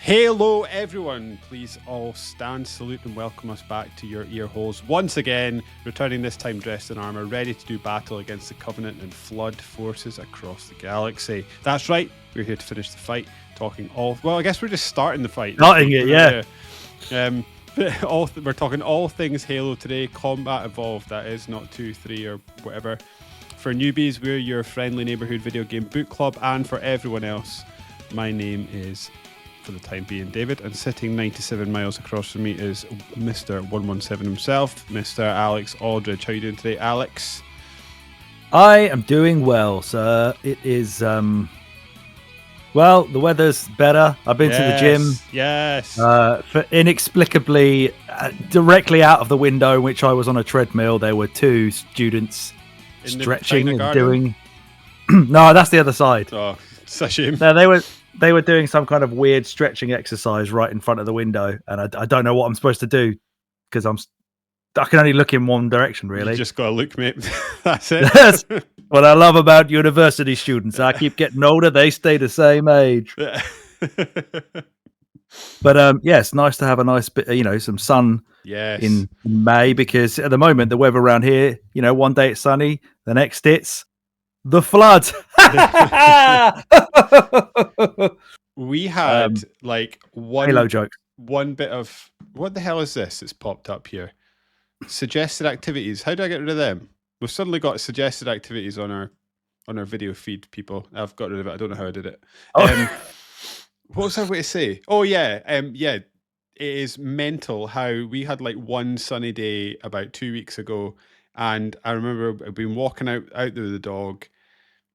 Hello everyone, please all stand, salute and welcome us back to your ear holes once again, returning this time dressed in armour, ready to do battle against the Covenant and Flood forces across the galaxy. That's right, we're here to finish the fight, talking all... Well, I guess we're just starting the fight. Starting it, yeah. We're talking all things Halo today, Combat Evolved, that is, not 2, 3 or whatever. For newbies, we're your friendly neighbourhood video game book club, and for everyone else, my name is... for the time being, David, and sitting 97 miles across from me is Mr. 117 himself, Mr. Alex Aldridge. How are you doing today, Alex? I am doing well, sir. It is, well, the weather's better. I've been to the gym. Yes. For inexplicably, directly out of the window in which I was on a treadmill, there were two students stretching and doing... No, that's the other side. Oh, it's a shame. No, they were doing some kind of weird stretching exercise right in front of the window, and I don't know what I'm supposed to do because I can only look in one direction, really. You just got to look, mate. That's it. That's what I love about university students. I keep getting older; they stay the same age. But yeah, it's nice to have a nice bit, some sun in May, because at the moment the weather around here, one day it's sunny, the next it's the flood. We had like one Halo joke. One bit of what the hell is this? It's popped up here. Suggested activities. How do I get rid of them? We've suddenly got suggested activities on our video feed, people. I've got rid of it. I don't know how I did it. What was I going to say? Oh yeah, it is mental how we had like one sunny day about 2 weeks ago, and I remember I'd been walking out there with the dog,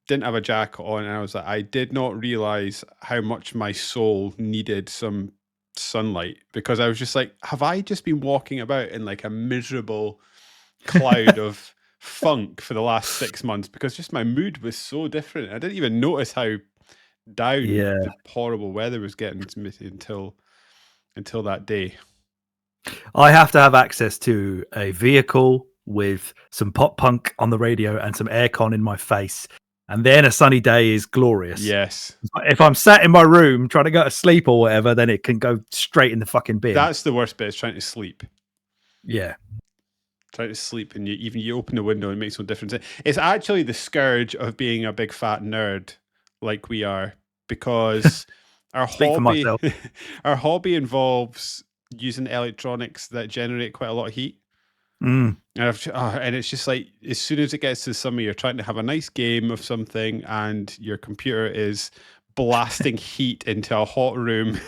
didn't have a jacket on, and I was like, I did not realize how much my soul needed some sunlight, because I was just like, have I just been walking about in like a miserable cloud of funk for the last 6 months, because just my mood was so different. I didn't even notice how down the horrible weather was getting to me until that day. I have to have access to a vehicle with some pop punk on the radio and some aircon in my face, and then a sunny day is glorious. Yes. If I'm sat in my room trying to go to sleep or whatever, then it can go straight in the fucking bin. That's the worst bit, is trying to sleep. Yeah. Trying to sleep, and you open the window and it makes no difference. It's actually the scourge of being a big fat nerd like we are, because our hobby involves using electronics that generate quite a lot of heat. And it's just like, as soon as it gets to summer, you're trying to have a nice game of something and your computer is blasting heat into a hot room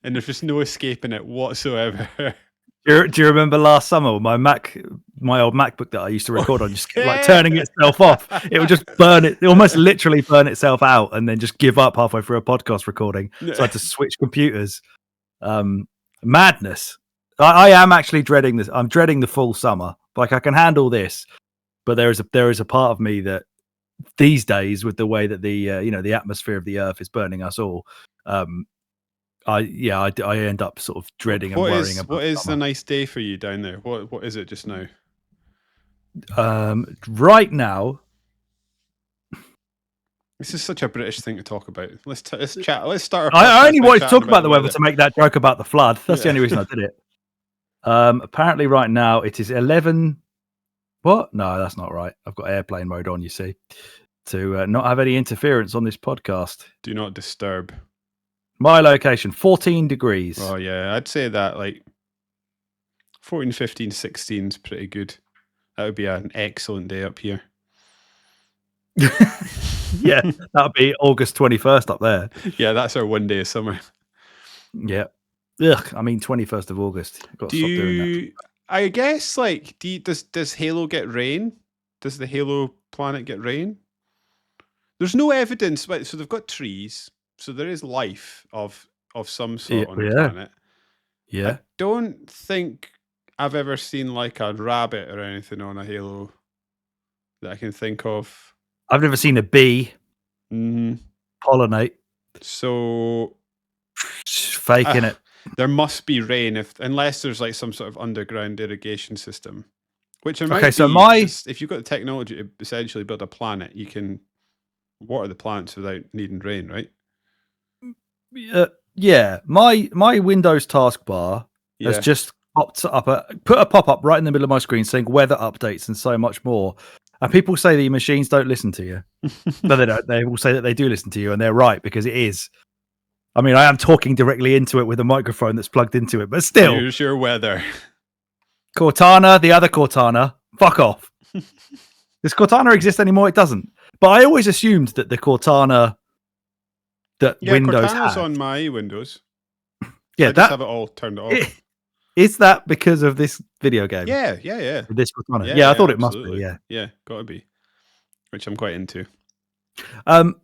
and there's just no escaping it whatsoever. Do you remember last summer my old MacBook that I used to record on, just like turning itself off? It would just burn it almost literally burn itself out and then just give up halfway through a podcast recording. So I had to switch computers. Madness. I am actually dreading this. I'm dreading the full summer. Like, I can handle this, but there is a part of me that these days, with the way that the atmosphere of the Earth is burning us all, I end up sort of dreading and worrying about. What is the nice day for you down there? What is it just now? Right now, this is such a British thing to talk about. Let's chat. Let's start. I only wanted to talk about the weather to make that joke about the flood. That's the only reason I did it. Apparently, right now it is 11. What? No, that's not right. I've got airplane mode on. You see, to not have any interference on this podcast. Do not disturb. My location, 14 degrees. Oh, yeah. I'd say that like 14, 15, 16 is pretty good. That would be an excellent day up here. Yeah, that would be August 21st up there. Yeah, that's our one day of summer. Yeah. Ugh, I mean, 21st of August. I've got to stop doing that. I guess, like, does Halo get rain? Does the Halo planet get rain? There's no evidence. So they've got trees. So there is life of some sort on the planet. Yeah. I don't think I've ever seen like a rabbit or anything on a Halo that I can think of. I've never seen a bee pollinate. So faking it. There must be rain unless there's like some sort of underground irrigation system. Which there might be, if you've got the technology to essentially build a planet, you can water the plants without needing rain, right? Yeah, my Windows taskbar has Yeah. just put a pop up right in the middle of my screen saying weather updates and so much more. And people say the machines don't listen to you. No, they don't. They will say that they do listen to you, and they're right because it is. I mean, I am talking directly into it with a microphone that's plugged into it, but still, Here's your weather. Cortana, the other Cortana, fuck off. Does Cortana exist anymore? It doesn't. But I always assumed that the Cortana that Yeah, Windows Cortana's had, on my Windows. yeah, I just that have it all turned off. is that because of this video game? Yeah. This Cortana. Yeah, Yeah, I thought it must absolutely. be. Yeah, gotta be. Which I'm quite into. Um,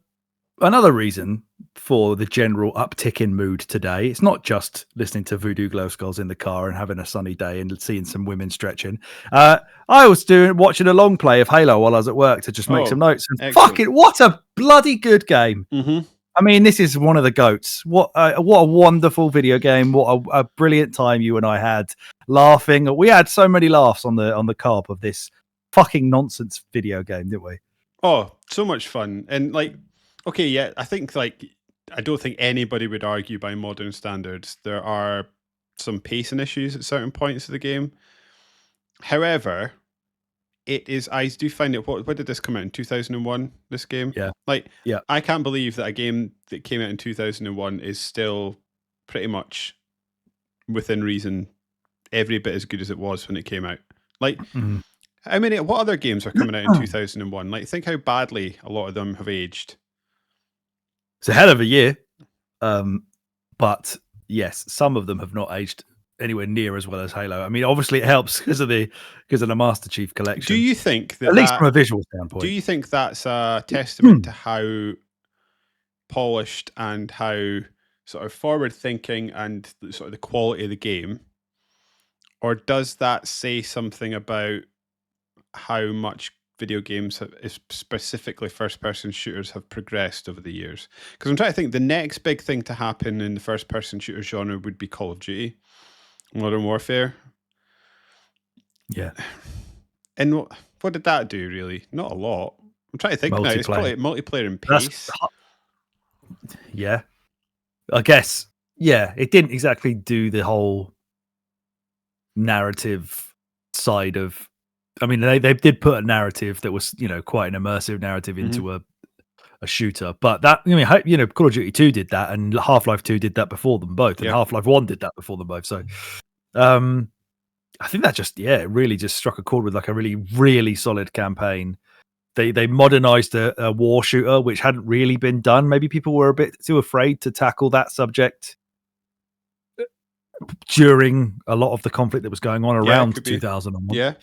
another reason for the general uptick in mood today, it's not just listening to Voodoo Glow Skulls in the car and having a sunny day and seeing some women stretching. I was watching a long play of Halo while I was at work to just make some notes. And excellent. fuck it, what a bloody good game! Mm-hmm. I mean, this is one of the goats. What a wonderful video game! What a brilliant time you and I had laughing. We had so many laughs on the carp of this fucking nonsense video game, didn't we? Oh, so much fun. And like, okay, yeah, I think like I don't think anybody would argue by modern standards there are some pacing issues at certain points of the game. However, I do find it. What did this come out in 2001? This game, Yeah. like, Yeah. I can't believe that a game that came out in 2001 is still pretty much within reason, every bit as good as it was when it came out. Like, what other games are coming out in 2001? Like, think how badly a lot of them have aged. It's a hell of a year, but yes, some of them have not aged anywhere near as well as Halo. I mean, obviously it helps because of the Master Chief Collection. Do you think that, at least from a visual standpoint, do you think that's a testament to how polished and how sort of forward thinking and sort of the quality of the game, or does that say something about how much video games, specifically first-person shooters, have progressed over the years? Because I'm trying to think, the next big thing to happen in the first-person shooter genre would be Call of Duty, Modern Warfare. Yeah. And what did that do, really? Not a lot. I'm trying to think now. It's probably multiplayer and pace. Yeah. I guess. Yeah, it didn't exactly do the whole narrative side of. I mean, they did put a narrative that was, quite an immersive narrative into a shooter, but that, Call of Duty 2 did that, and Half-Life 2 did that before them both, and Half-Life 1 did that before them both. So, I think that it really just struck a chord with like a really, really solid campaign. They modernized a war shooter, which hadn't really been done. Maybe people were a bit too afraid to tackle that subject during a lot of the conflict that was going on around 2001. Yeah.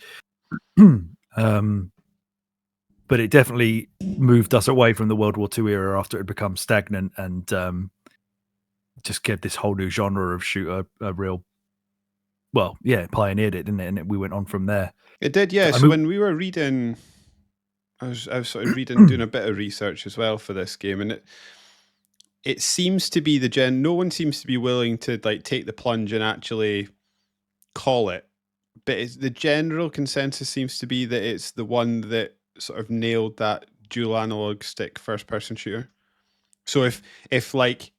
But it definitely moved us away from the World War II era after it had become stagnant, and just gave this whole new genre of shooter a real, pioneered it, didn't it? And we went on from there. It did, yeah. So when we were reading, I was sort of reading, doing a bit of research as well for this game, and it seems to be no one seems to be willing to like take the plunge and actually call it, but the general consensus seems to be that it's the one that sort of nailed that dual analog stick first person shooter. So if like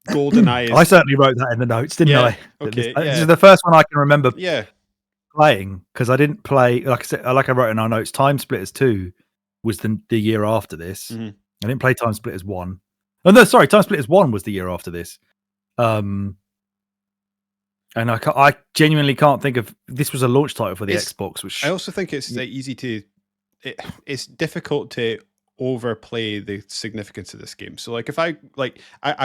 GoldenEye is, I certainly wrote that in the notes, didn't I? Okay, this is the first one I can remember playing, because I didn't play, like I said, like I wrote in our notes, Time Splitters 2 was the year after this. I didn't play Time Splitters 1. Oh no, sorry, Time Splitters 1 was the year after this. And I genuinely can't think of, this was a launch title for the Xbox, which I also think it's easy to, it's difficult to overplay the significance of this game. So like, if I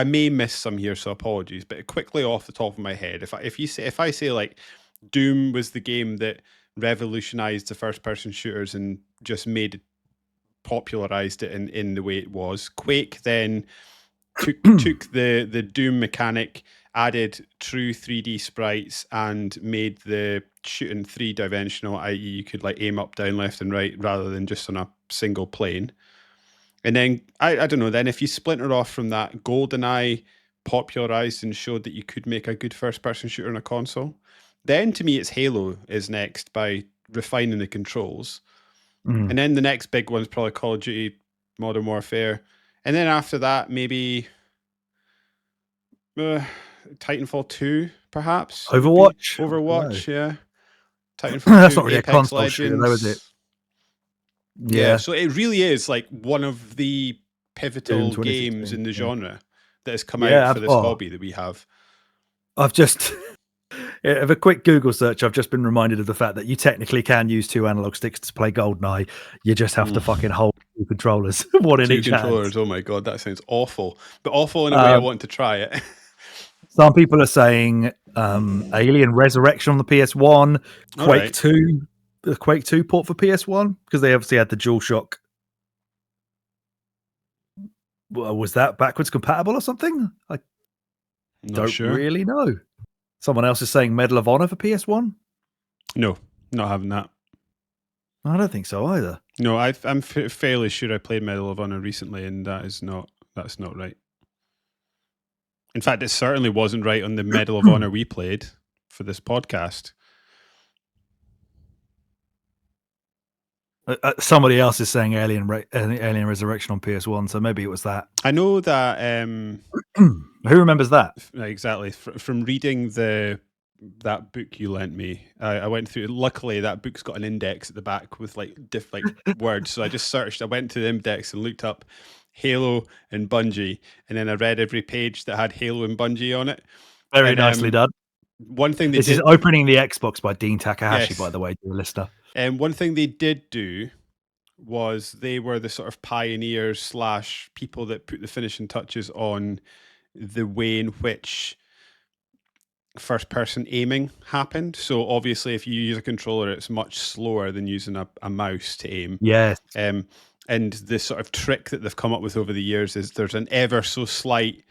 may miss some here, so apologies, but quickly off the top of my head, if I say like Doom was the game that revolutionized the first person shooters and just popularized it in the way it was. Quake then took the Doom mechanic, added true 3D sprites, and made the shooting 3-dimensional, i.e. you could like aim up, down, left and right rather than just on a single plane. And then I don't know, then if you splinter off from that, GoldenEye popularized and showed that you could make a good first person shooter on a console. Then to me it's Halo is next by refining the controls. And then the next big one's probably Call of Duty Modern Warfare. And then after that, maybe Titanfall 2, perhaps. would be- Overwatch? I don't know. Overwatch, yeah. Titanfall That's 2, not really a Apex console shooter, though, is it? Legends. Yeah, so it really is like one of the pivotal Doom games 2016. in the Yeah. genre that has come Yeah, out for this hobby that we have. I've just, of a quick Google search, I've just been reminded of the fact that you technically can use 2 analog sticks to play GoldenEye. You just have to fucking hold 2 controllers, one in 2 each hand. controllers. Oh my god, that sounds awful. But awful in a way I want to try it. Some people are saying Alien Resurrection on the PS1, Quake Alright. 2, the Quake 2 port for PS1, because they obviously had the DualShock. Was that backwards compatible or something? I don't really know. Someone else is saying Medal of Honor for PS1. No, not having that. I don't think so either. No, I'm fairly sure I played Medal of Honor recently, and that's not right. In fact, it certainly wasn't right on the Medal of Honor we played for this podcast. Somebody else is saying Alien Resurrection on PS1, so maybe it was that. I know that. Who remembers that? Exactly. From reading that book you lent me, I went through. Luckily, that book's got an index at the back with like words. So I just searched. I went to the index and looked up Halo and Bungie, and then I read every page that had Halo and Bungie on it. Very nicely done. One thing this is Opening the Xbox by Dean Takahashi, Yes. by the way, to the listener. And one thing they did do was they were the sort of pioneers / people that put the finishing touches on the way in which first person aiming happened. So obviously if you use a controller, it's much slower than using a mouse to aim. Yes. And the sort of trick that they've come up with over the years is there's an ever so slight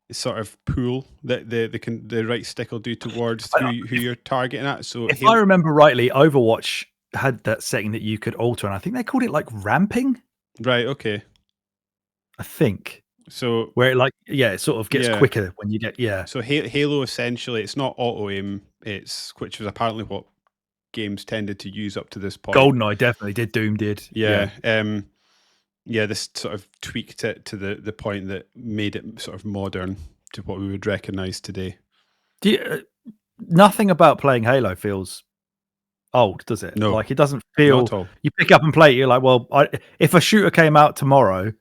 sort of pull that the right stick will do towards who you're targeting at. So if I remember rightly, Overwatch had that setting that you could alter, and I think they called it like ramping. Right. Okay. I think. So where it sort of gets quicker when you get So Halo essentially, it's not auto aim, which was apparently what games tended to use up to this point. GoldenEye definitely did. Doom did. Yeah. This sort of tweaked it to the point that made it sort of modern to what we would recognize today. Nothing about playing Halo feels old, does it? No, like it doesn't feel. Not at all. You pick up and play it, you're like, well, if a shooter came out tomorrow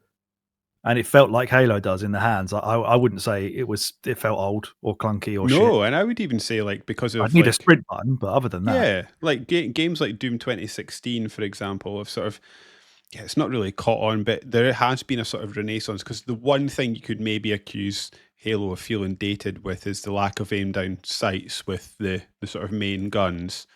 and it felt like Halo does in the hands, I wouldn't say it felt old or clunky or shit. No, and I would even say like because of I'd need a sprint button, but other than that, yeah, like games like Doom 2016, for example, have sort of it's not really caught on, but there has been a sort of renaissance because the one thing you could maybe accuse Halo of feeling dated with is the lack of aim down sights with the sort of main guns.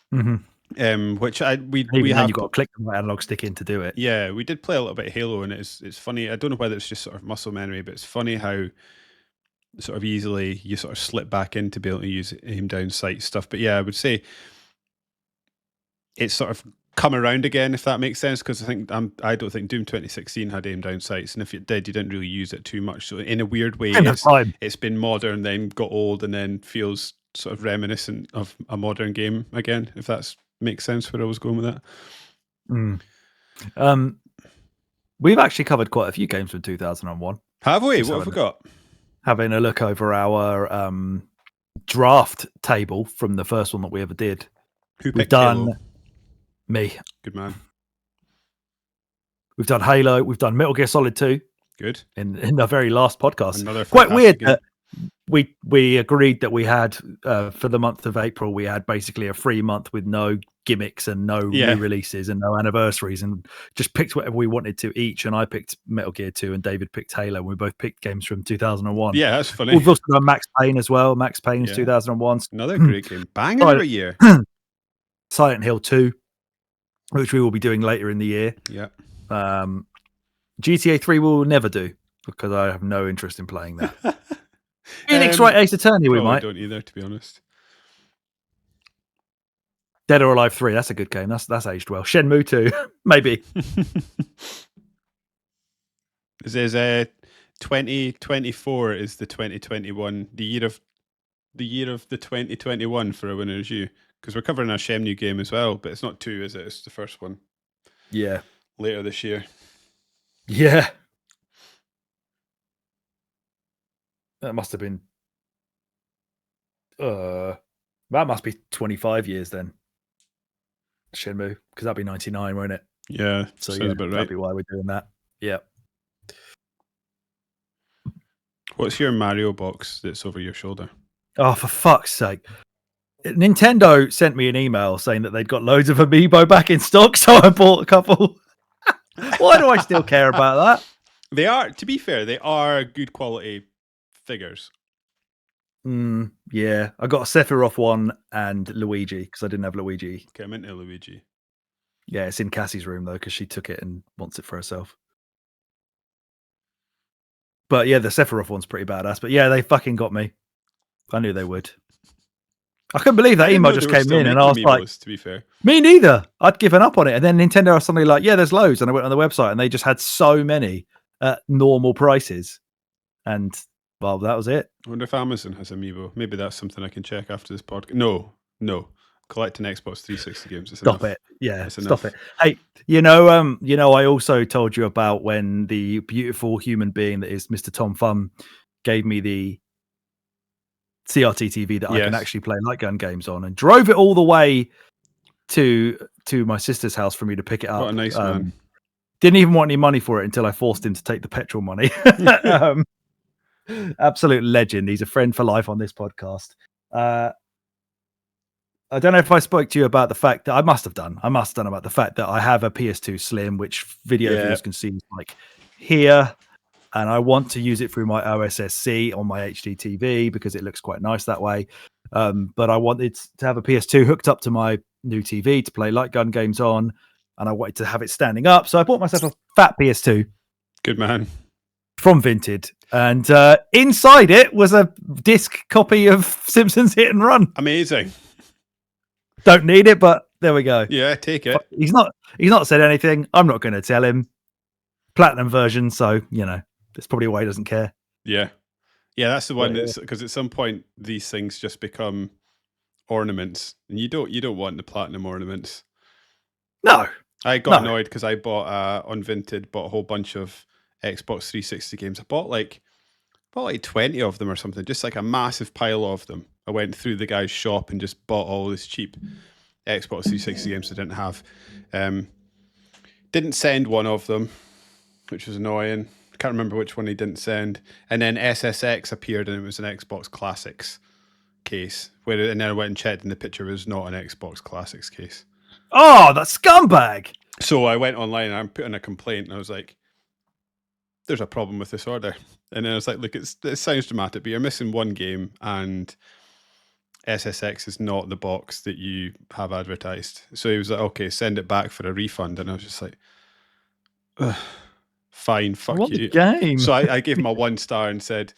Which we have you've got to click the analog stick in to do it. Yeah, we did play a little bit of Halo, and it's funny. I don't know whether it's just sort of muscle memory, but it's funny how sort of easily you sort of slip back into be able to use aim down sight stuff. But yeah, I would say it's sort of come around again, if that makes sense, because I don't think Doom 2016 had aim down sights, and if it did, you didn't really use it too much. So in a weird way, it's been modern, then got old, and then feels sort of reminiscent of a modern game again, if that makes sense where I was going with that. We've actually covered quite a few games from 2001. Have we? What have we got? Having a look over our draft table from the first one that we ever did. Who picked Halo? Me. Good man. We've done Halo. We've done Metal Gear Solid 2. Good. In the very last podcast. Another quite weird that we agreed that we had for the month of April, we had basically a free month with no gimmicks and no new releases and no anniversaries, and just picked whatever we wanted to each. And I picked Metal Gear 2 and David picked Halo. We both picked games from 2001. Yeah, that's funny. We've also done Max Payne as well. Max Payne is 2001. Another great game. Bang every year. Silent Hill 2, which we will be doing later in the year. Yeah. GTA 3 we'll never do because I have no interest in playing that. Phoenix Wright Ace Attorney we might. I don't either, to be honest. Dead or Alive 3, that's a good game. That's aged well. Shenmue 2, maybe. This is 2024 is the 2021, the year of the 2021 for A Winner's You, because we're covering a Shenmue game as well, but it's not 2, is it? It's the first one. Yeah. Later this year. Yeah. That must have been. That must be 25 years then. Shenmue, because that'd be 99, won't it? Yeah, So sounds yeah, about that'd right. be why we're doing that. Yeah. What's your Mario box that's over your shoulder? Oh, for fuck's sake. Nintendo sent me an email saying that they'd got loads of Amiibo back in stock, so I bought a couple. Why do I still care about that? They are, to be fair, they are good quality figures. Yeah, I got a Sephiroth one and Luigi because I didn't have Luigi. Okay, I'm into Luigi. Yeah, it's in Cassie's room though because she took it and wants it for herself. But yeah, the Sephiroth one's pretty badass. But yeah, they fucking got me. I knew they would. I couldn't believe that I didn't email know just they were came still in, and I was making like, Amiibos, to be fair. me neither. I'd given up on it. And then Nintendo was suddenly like, yeah, there's loads. And I went on the website and they just had so many at normal prices. And well, that was it. I wonder if Amazon has Amiibo. Maybe that's something I can check after this podcast. No. Collecting Xbox 360 games. It's Stop enough. it. Yeah, It's stop enough. it. Hey, I also told you about when the beautiful human being that is Mr. Tom Thumb gave me the CRT TV that I can Yes. actually play light gun games on, and drove it all the way to my sister's house for me to pick it up. What a nice man. Didn't even want any money for it until I forced him to take the petrol money. Absolute legend. He's a friend for life on this podcast. I don't know if I spoke to you about the fact that I must have done about the fact that I have a PS2 Slim, which video viewers can see like here. And I want to use it through my OSSC on my HD TV because it looks quite nice that way. But I wanted to have a PS2 hooked up to my new TV to play light gun games on. And I wanted to have it standing up. So I bought myself a fat PS2. Good man. From Vinted. And inside it was a disc copy of Simpsons Hit and Run. Amazing. Don't need it, but there we go. Yeah, take it. He's not said anything. I'm not going to tell him. Platinum version, so that's probably why he doesn't care. Yeah, that's the one. That's because at some point these things just become ornaments, and you don't want the platinum ornaments. No, I got annoyed because I bought on Vinted a whole bunch of Xbox 360 games. I bought like 20 of them or something, just like a massive pile of them. I went through the guy's shop and just bought all this cheap Xbox 360 games I didn't have. Didn't send one of them, which was annoying. I can't remember which one he didn't send. And then SSX appeared and it was an Xbox Classics case. And then I went and checked and the picture was not an Xbox Classics case. Oh, that scumbag! So I went online and I put in a complaint and I was like, there's a problem with this order. And then I was like, look, it sounds dramatic, but you're missing one game and SSX is not the box that you have advertised. So he was like, okay, send it back for a refund. And I was just like, fine, fuck you. Game. So I gave him a 1 star and said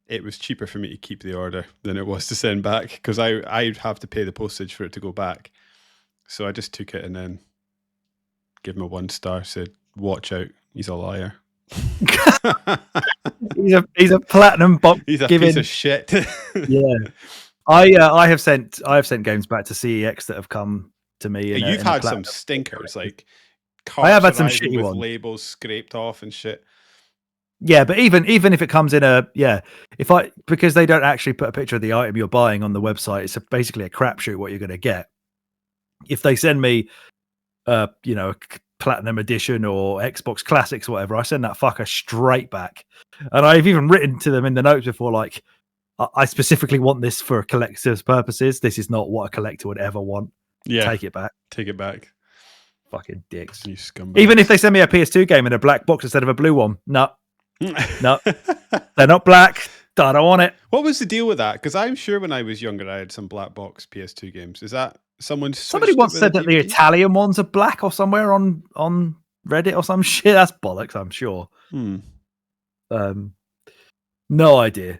it was cheaper for me to keep the order than it was to send back because I'd have to pay the postage for it to go back. So I just took it and then gave him a 1 star, said, watch out, he's a liar. he's a platinum box. He's a piece of shit. Yeah. I have sent games back to CEX that have come to me. You've had some stinkers, like I have had some shitty with ones. labels scraped off and shit. Yeah, but even if it comes in because they don't actually put a picture of the item you're buying on the website, it's basically a crapshoot what you're going to get. If they send me, a platinum edition or Xbox Classics, or whatever, I send that fucker straight back. And I've even written to them in the notes before, like, I specifically want this for collector's purposes. This is not what a collector would ever want. Yeah, take it back. Take it back. Fucking dicks. You scumbag. Even if they send me a PS2 game in a black box instead of a blue one, no, they're not black. I don't want it. What was the deal with that? Because I'm sure when I was younger, I had some black box PS2 games. Is that somebody once said that the Italian ones are black or somewhere on Reddit or some shit? That's bollocks, I'm sure. No idea.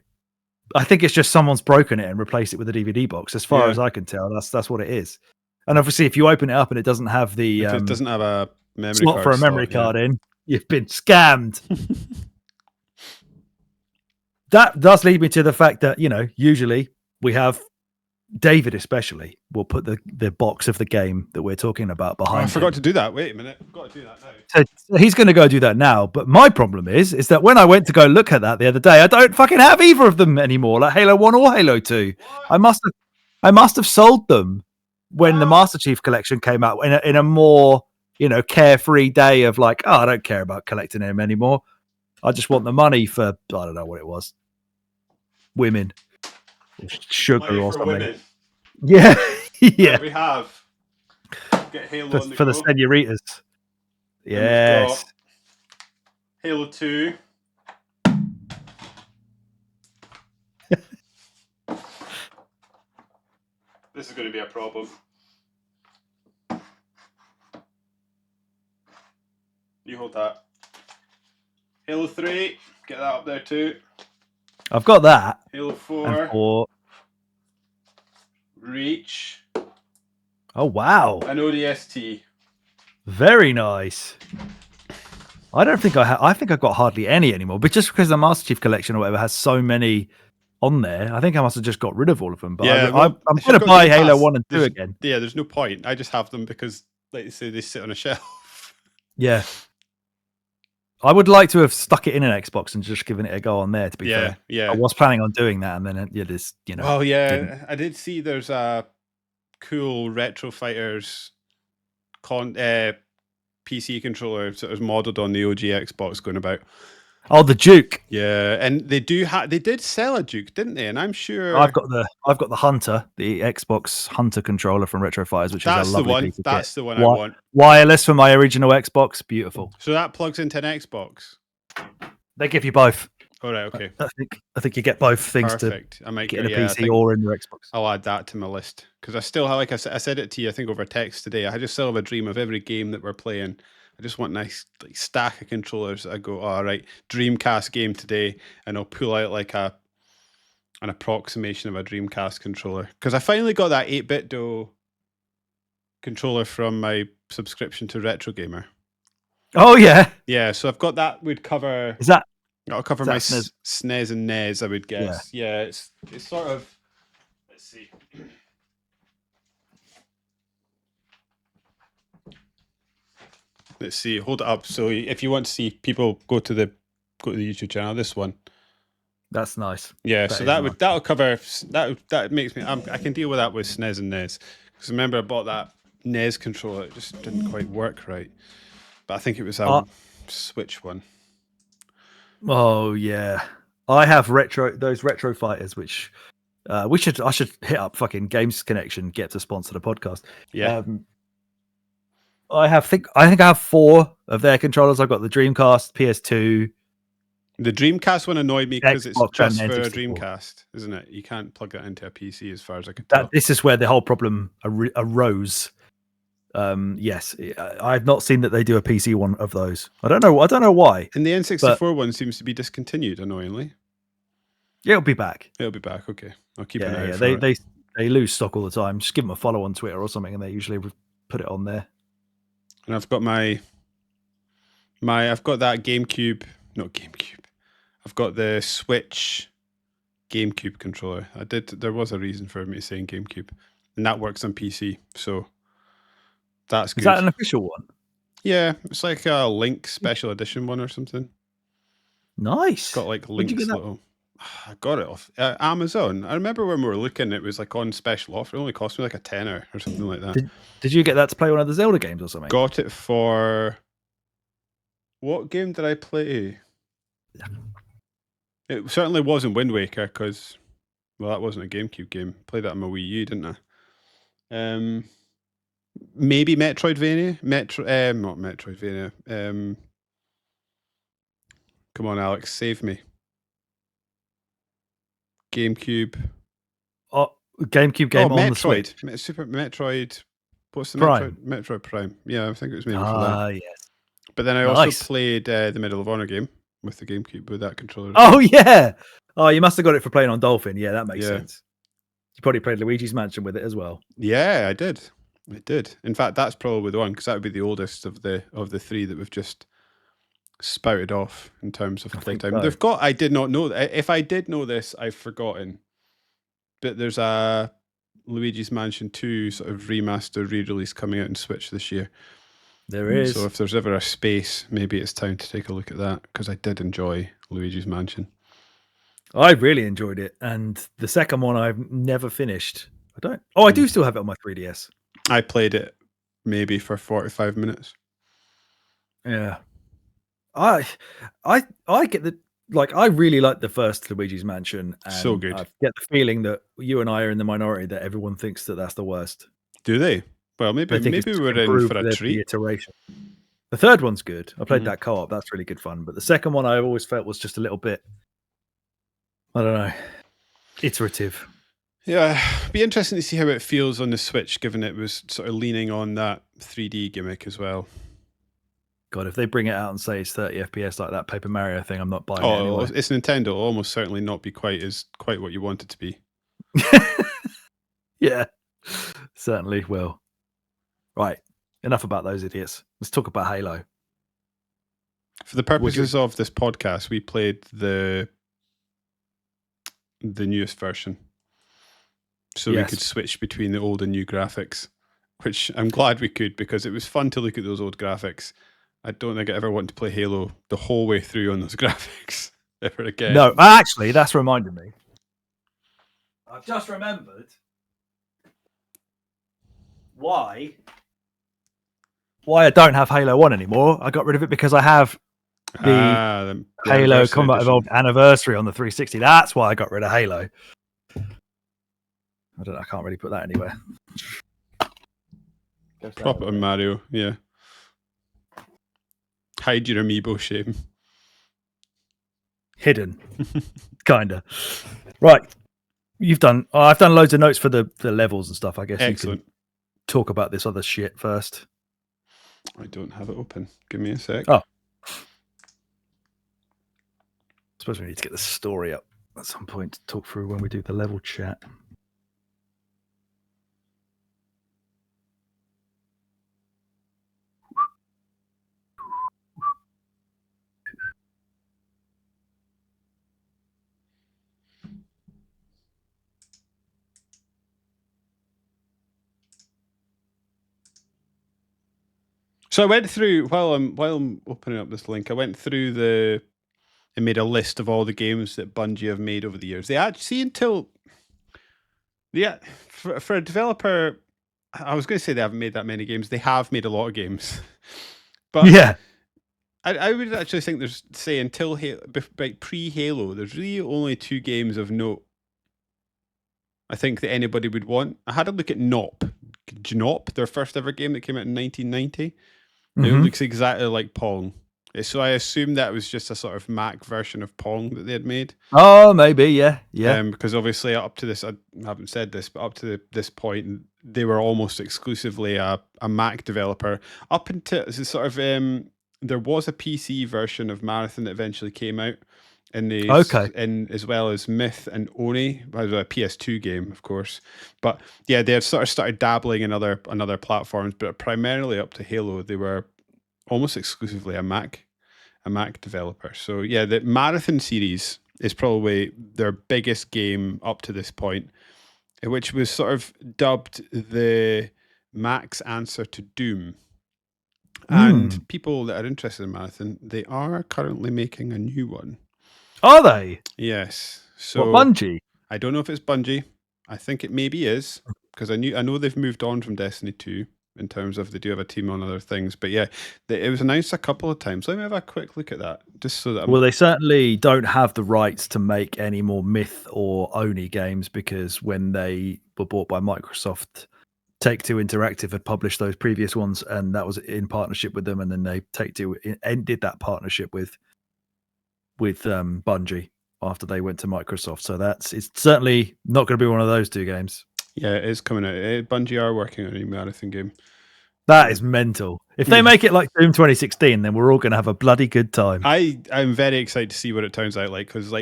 I think it's just someone's broken it and replaced it with a DVD box. As far as I can tell, that's what it is. And obviously, if you open it up and it doesn't have the it doesn't have a memory slot card for a memory card in, you've been scammed. That does lead me to the fact that usually we have David especially will put the box of the game that we're talking about Oh, behind I forgot him. to do that. Wait a minute. I've got to do that now. So he's going to go do that now. But my problem is that when I went to go look at that the other day, I don't fucking have either of them anymore, like Halo 1 or Halo 2. What? I must have sold them when the Ah. Master Chief collection came out in a more, carefree day of like, oh, I don't care about collecting them anymore. I just want the money for, I don't know what it was. Women. Or sugar Money or for something. women. Yeah. Yeah. Right, we have. Get Halo on the For go. the senoritas. Then we've Yes. got Halo 2. This is going to be a problem. You hold that. Halo 3. Get that up there too. I've got that. Halo And 4. 4. Reach. Oh, wow. And ODST. Very nice. I don't think I think I've got hardly any anymore, but just because the Master Chief collection or whatever has so many on there, I think I must have just got rid of all of them. But Yeah, I'm if going you've to got buy Game Halo Pass, 1 and 2 there's- again. Yeah, there's no point. I just have them because, like you say, they sit on a shelf. Yeah. I would like to have stuck it in an Xbox and just given it a go on there, to be fair. Yeah. I was planning on doing that, and then this, Well, yeah, didn't. I did see there's a cool Retro Fighters PC controller that was modded on the OG Xbox going about. Oh, the Duke. Yeah, and they did sell a Duke, didn't they? And I'm sure I've got the Hunter, the Xbox Hunter controller from Retro Fighters, which is a lovely piece of That's kit. the one I want. Wireless for my original Xbox, beautiful. So that plugs into an Xbox. They give you both. All right, okay. I think you get both things Perfect. I might to get in a I PC think or in your Xbox. I'll add that to my list because I still have, like I said it to you, I think over text today. I just still have a dream of every game that we're playing. I just want a nice stack of controllers. I go, all right, Dreamcast game today, and I'll pull out like an approximation of a Dreamcast controller because I finally got that 8-bit controller from my subscription to Retro Gamer. Oh yeah, yeah. So I've got that. Would cover. That'll cover my SNES and NES, I would guess. Yeah, it's sort of. Let's see. Let's see. Hold it up. So if you want to see people go to the YouTube channel, this one. That's nice. Yeah, so that'll cover that makes me. I can deal with that with SNES and NES because remember I bought that NES controller. It just didn't quite work right, but I think it was a Switch one. Oh yeah, I have those retro fighters, which I should hit up fucking Games Connection, get to sponsor the podcast. Yeah. I think I have 4 of their controllers. I've got the Dreamcast, PS2. The Dreamcast one annoyed me because it's Xbox just and for a N64. Dreamcast, isn't it? You can't plug that into a PC, as far as I can tell. This is where the whole problem arose. Yes, I've not seen that they do a PC one of those. I don't know why. And the N64 one seems to be discontinued, annoyingly. Yeah, it'll be back. It'll be back. Okay, I'll keep an eye out for they, it. they lose stock all the time. Just give them a follow on Twitter or something, and they usually put it on there. And I've got I've got that GameCube, not GameCube. I've got the Switch GameCube controller. There was a reason for me saying GameCube, and that works on PC. So that's good. Is that an official one? Yeah, it's like a Link special edition one or something. Nice. It's got like Link's little. I got it off Amazon. I remember when we were looking, it was like on special offer. It only cost me like a tenner or something like that. Did you get that to play one of the Zelda games or something? Got it for. What game did I play? It certainly wasn't Wind Waker because, well, that wasn't a GameCube game. Played that on my Wii U, didn't I? Maybe Metroidvania. Not Metroidvania. Come on, Alex, save me. GameCube. Oh, GameCube game on the Switch. Super Metroid. What's the Prime. Metroid Prime? Yeah, I think it was maybe for that. Yes. But then I also played the Medal of Honor game with the GameCube with that controller. Oh yeah. Oh, you must have got it for playing on Dolphin. Yeah, that makes sense. You probably played Luigi's Mansion with it as well. Yeah, I did. In fact, that's probably the one because that would be the oldest of the 3 that we've just spouted off in terms of playtime. They've got. I did not know that. If I did know this, I've forgotten. But there's a Luigi's Mansion 2 sort of remaster re-release coming out on Switch this year. There is. So if there's ever a space, maybe it's time to take a look at that, because I did enjoy Luigi's Mansion. I really enjoyed it, and the second one I've never finished. I don't. Oh, I do still have it on my 3DS. I played it maybe for 45 minutes. Yeah, I get the I really like the first Luigi's Mansion. And So good. I get the feeling that you and I are in the minority that everyone thinks that that's the worst. Do they? Well, maybe we're in for a treat. Iteration. The third one's good. I played that co-op. That's really good fun. But the second one I always felt was just a little bit, I don't know, iterative. Yeah, be interesting to see how it feels on the Switch, given it was sort of leaning on that 3D gimmick as well. God, if they bring it out and say it's 30 FPS like that Paper Mario thing, I'm not buying it anyway. It's Nintendo. It'll almost certainly not be quite what you want it to be. Yeah, certainly will. Right, enough about those idiots. Let's talk about Halo. For the purposes of this podcast, we played the newest version, so we could switch between the old and new graphics, which I'm glad we could, because it was fun to look at those old graphics. I don't think I ever want to play Halo the whole way through on those graphics ever again. No, actually, that's reminded me. I've just remembered why I don't have Halo 1 anymore. I got rid of it because I have the Halo Combat Evolved Anniversary on the 360. That's why I got rid of Halo. I don't know. I can't really put that anywhere. Prop it on Mario, yeah. Hide your amiibo shame. Hidden, kinda. Right, you've done. I've done loads of notes for the levels and stuff. I guess excellent. You can talk about this other shit first. I don't have it open. Give me a sec. Oh, I suppose we need to get the story up at some point to talk through when we do the level chat. So I went through while I'm opening up this link. I went through and made a list of all the games that Bungie have made over the years. They actually for a developer, I was going to say they haven't made that many games. They have made a lot of games, but yeah, I would actually think there's until pre-Halo, there's really only 2 games of note. I think that anybody would want. I had a look at Gnop, their first ever game that came out in 1990. It looks exactly like Pong. So I assume that was just a sort of Mac version of Pong that they had made. Oh, maybe, yeah. Because obviously up to this, I haven't said this, but up to this point, they were almost exclusively a Mac developer. Up until sort of, there was a PC version of Marathon that eventually came out. And as well as Myth and Oni, was a PS2 game, of course. But yeah, they had sort of started dabbling in other platforms, but primarily up to Halo, they were almost exclusively a Mac developer. So yeah, the Marathon series is probably their biggest game up to this point, which was sort of dubbed the Mac's answer to Doom. And people that are interested in Marathon, they are currently making a new one. Are they? Yes. So what, Bungie? I don't know if it's Bungie. I think it maybe is, because I know they've moved on from Destiny 2 in terms of they do have a team on other things. But yeah, it was announced a couple of times. Let me have a quick look at that, just so that. Well, they certainly don't have the rights to make any more Myth or Oni games, because when they were bought by Microsoft, Take-Two Interactive had published those previous ones, and that was in partnership with them. And then Take-Two ended that partnership with Bungie after they went to Microsoft. So it's certainly not going to be one of those 2 games. Yeah, it is coming out. Bungie are working on a Marathon game. That is mental. If they make it like Doom 2016, then we're all going to have a bloody good time. I'm very excited to see what it turns out like, because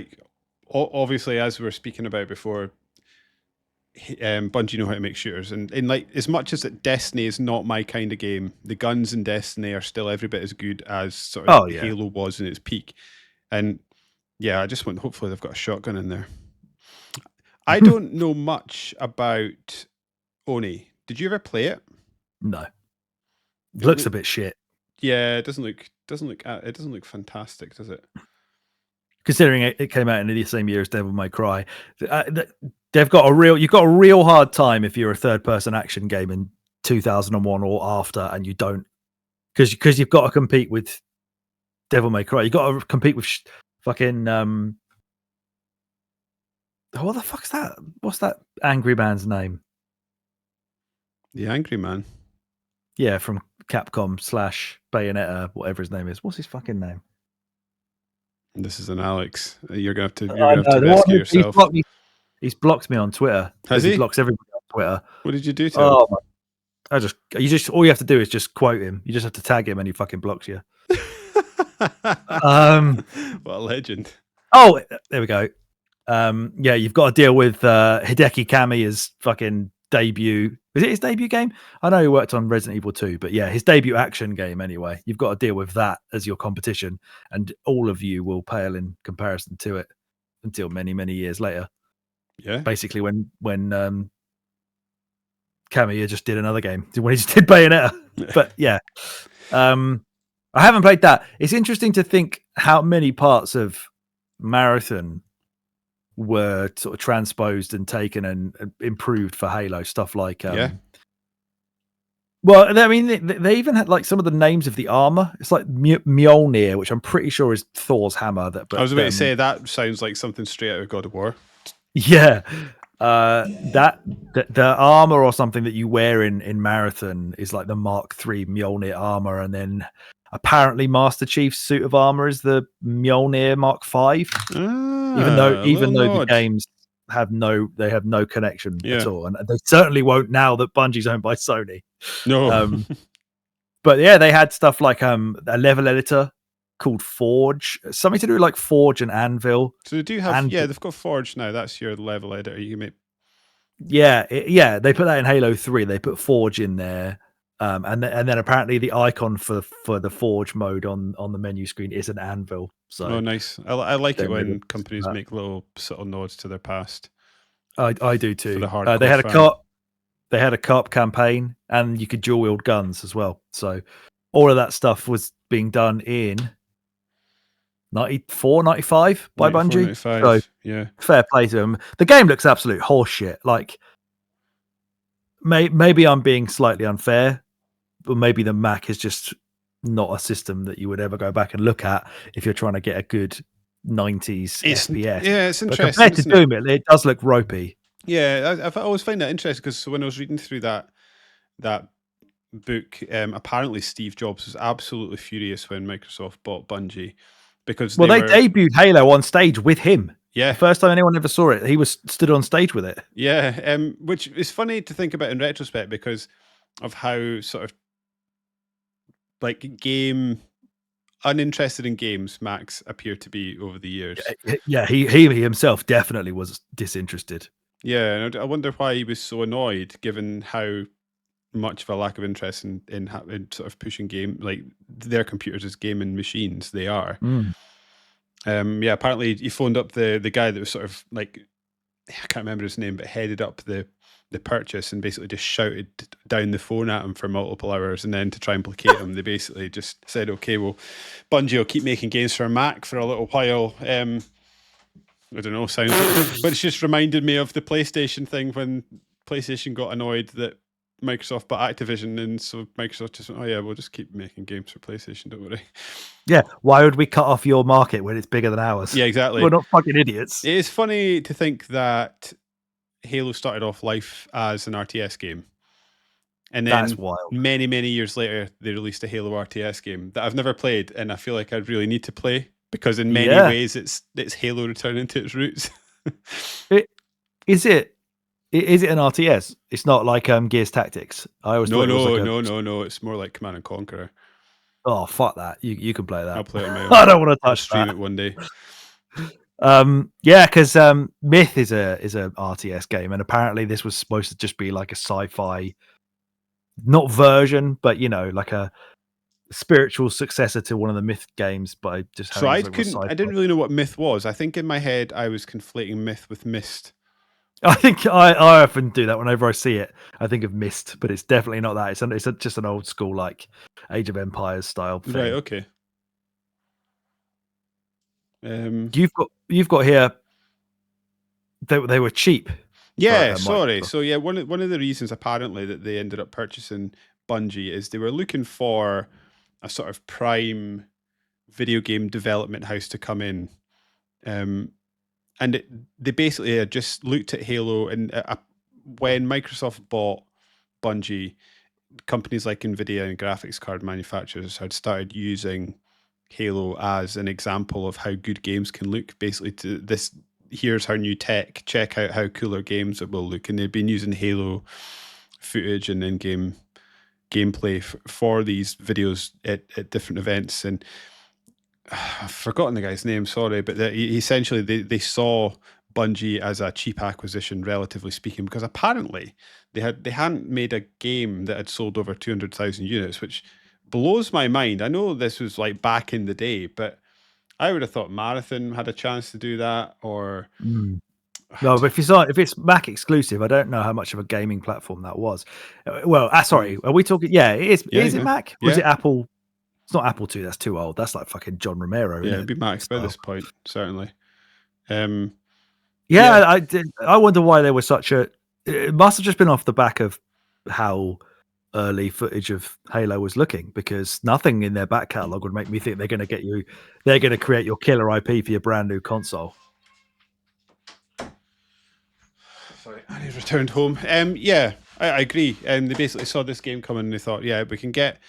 obviously, as we were speaking about before, Bungie know how to make shooters, and like, as much as that Destiny is not my kind of game, the guns in Destiny are still every bit as good as sort of Halo was in its peak. And yeah, I just want, hopefully they've got a shotgun in there. I don't know much about Oni. Did you ever play it? No, It looks look- a bit shit. Yeah, it doesn't look fantastic, does it? Considering it came out in the same year as Devil May Cry, you've got a real hard time if you're a third person action game in 2001 or after, and you don't, because you've got to compete with Devil May Cry. You've got to compete with fucking what the fuck's that? What's that angry man's name? The Angry Man. Yeah, from Capcom / Bayonetta, whatever his name is. What's his fucking name? This is an Alex. You're gonna have to The rescue one yourself. He's blocked me on Twitter. Has he? Blocks everybody on Twitter. What did you do to him? Oh, all you have to do is just quote him. You just have to tag him, and he fucking blocks you. What a legend. Oh, there we go. Yeah, you've got to deal with Hideki Kamiya's fucking debut. Was it his debut game? I know he worked on Resident Evil 2, but yeah, his debut action game anyway. You've got to deal with that as your competition, and all of you will pale in comparison to it until many, many years later. Yeah. Basically, when Kamiya just did another game, when he just did Bayonetta. But yeah, I haven't played that. It's interesting to think how many parts of Marathon were sort of transposed and taken and improved for Halo. Stuff like Yeah. well, I mean, they even had like some of the names of the armor. It's like Mjolnir, which I'm pretty sure is Thor's hammer. But I was about to say that sounds like something straight out of God of War. yeah, the armor or something that you wear in Marathon is like the Mark III Mjolnir armor, and then apparently Master Chief's suit of armor is the Mjolnir Mark V. Even though the games have no connection at all, and they certainly won't now that Bungie's owned by Sony. No. But yeah, they had stuff like a level editor called Forge, something to do with like Forge and Anvil. So they do have, they've got Forge now. That's your level editor. You can make. Yeah, they put that in Halo 3. They put Forge in there, and then apparently the icon for the Forge mode on the menu screen is an anvil. So nice. I like it when companies make little subtle nods to their past. I do too. For the hardcore they had fan. They had a co-op campaign, and you could dual wield guns as well. So all of that stuff was being done in 94, 95 by 94, Bungie. 95, so yeah, fair play to them. The game looks absolute horseshit. Like maybe I'm being slightly unfair, but maybe the Mac is just not a system that you would ever go back and look at if you're trying to get a good 90s FPS. Yeah, it's interesting. But compared to Doom, it does look ropey. Yeah, I always find that interesting because when I was reading through that book, apparently Steve Jobs was absolutely furious when Microsoft bought Bungie because they debuted Halo on stage with him. Yeah, the first time anyone ever saw it, he was stood on stage with it. Yeah, which is funny to think about in retrospect because of how sort of like uninterested in games Max appeared to be over the years. Yeah, he himself definitely was disinterested. Yeah, and I wonder why he was so annoyed, given how much of a lack of interest in sort of pushing game, like their computers as gaming machines they are. Yeah, apparently he phoned up the guy that was sort of like, I can't remember his name, but headed up the purchase and basically just shouted down the phone at him for multiple hours, and then to try and placate him, they basically just said, okay, well, Bungie will keep making games for Mac for a little while. I don't know, sounds but it's just reminded me of the PlayStation thing when PlayStation got annoyed that Microsoft bought Activision, and so Microsoft just went, oh yeah, we'll just keep making games for PlayStation, don't worry. Yeah, why would we cut off your market when it's bigger than ours? Yeah, exactly. We're not fucking idiots. It is funny to think that Halo started off life as an RTS game. And then that's wild. Many, many years later, they released a Halo RTS game that I've never played, and I feel like I really need to play because in many ways it's Halo returning to its roots. Is it an RTS? It's not like Gears Tactics. I always thought it was like no. It's more like Command and Conquer. Oh fuck that! You can play that. I'll play it on my own. I don't want to touch stream it one day. Yeah, because Myth is a RTS game, and apparently this was supposed to just be like a sci-fi, not version, but like a spiritual successor to one of the Myth games. But I didn't really know what Myth was. I think in my head I was conflating Myth with Myst, I think I often do that whenever I see it. I think of Myst, but it's definitely not that. Just an old school like Age of Empires style thing. Right. Okay. You've got here. They were cheap. Yeah, for, sorry. Microsoft. So yeah, one of the reasons apparently that they ended up purchasing Bungie is they were looking for a sort of prime video game development house to come in, and they basically had just looked at Halo, and when Microsoft bought Bungie, companies like Nvidia and graphics card manufacturers had started using Halo as an example of how good games can look. Basically, to this, here's our new tech. Check out how cooler games it will look. And they've been using Halo footage and in-game gameplay for these videos at different events. And I've forgotten the guy's name. Sorry, but essentially they saw Bungie as a cheap acquisition, relatively speaking, because apparently they hadn't made a game that had sold over 200,000 units, which blows my mind. I know this was like back in the day, but I would have thought Marathon had a chance to do that, or No, but if it's Mac exclusive, I don't know how much of a gaming platform that was. Well, sorry, are we talking? Yeah, it is. Yeah, Is it yeah, Mac? Or is yeah. it Apple? It's not Apple II. That's too old. That's like fucking John Romero. Yeah, Isn't it'd be Mac by So- this point, certainly. Yeah, Yeah. I did. I wonder why they were such a. It must have just been off the back of how early footage of Halo was looking, because nothing in their back catalog would make me think they're going to get you. They're going to create your killer IP for your brand new console. Sorry, Annie's returned home. Yeah, I agree. They basically saw this game coming and they thought, yeah, we can get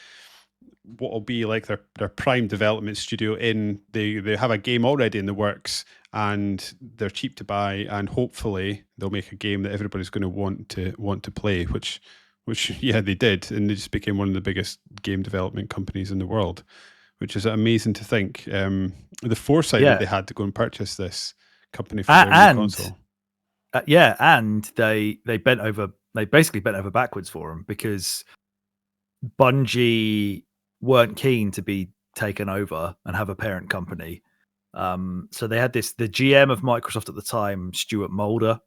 what will be like their prime development studio in. They have a game already in the works, and they're cheap to buy, and hopefully they'll make a game that everybody's going to want to play. Which yeah, they did, and they just became one of the biggest game development companies in the world, which is amazing to think. The foresight that they had to go and purchase this company for their new console. Yeah, and they bent over. They basically bent over backwards for them, because Bungie weren't keen to be taken over and have a parent company. So they had the GM of Microsoft at the time, Stuart Mulder.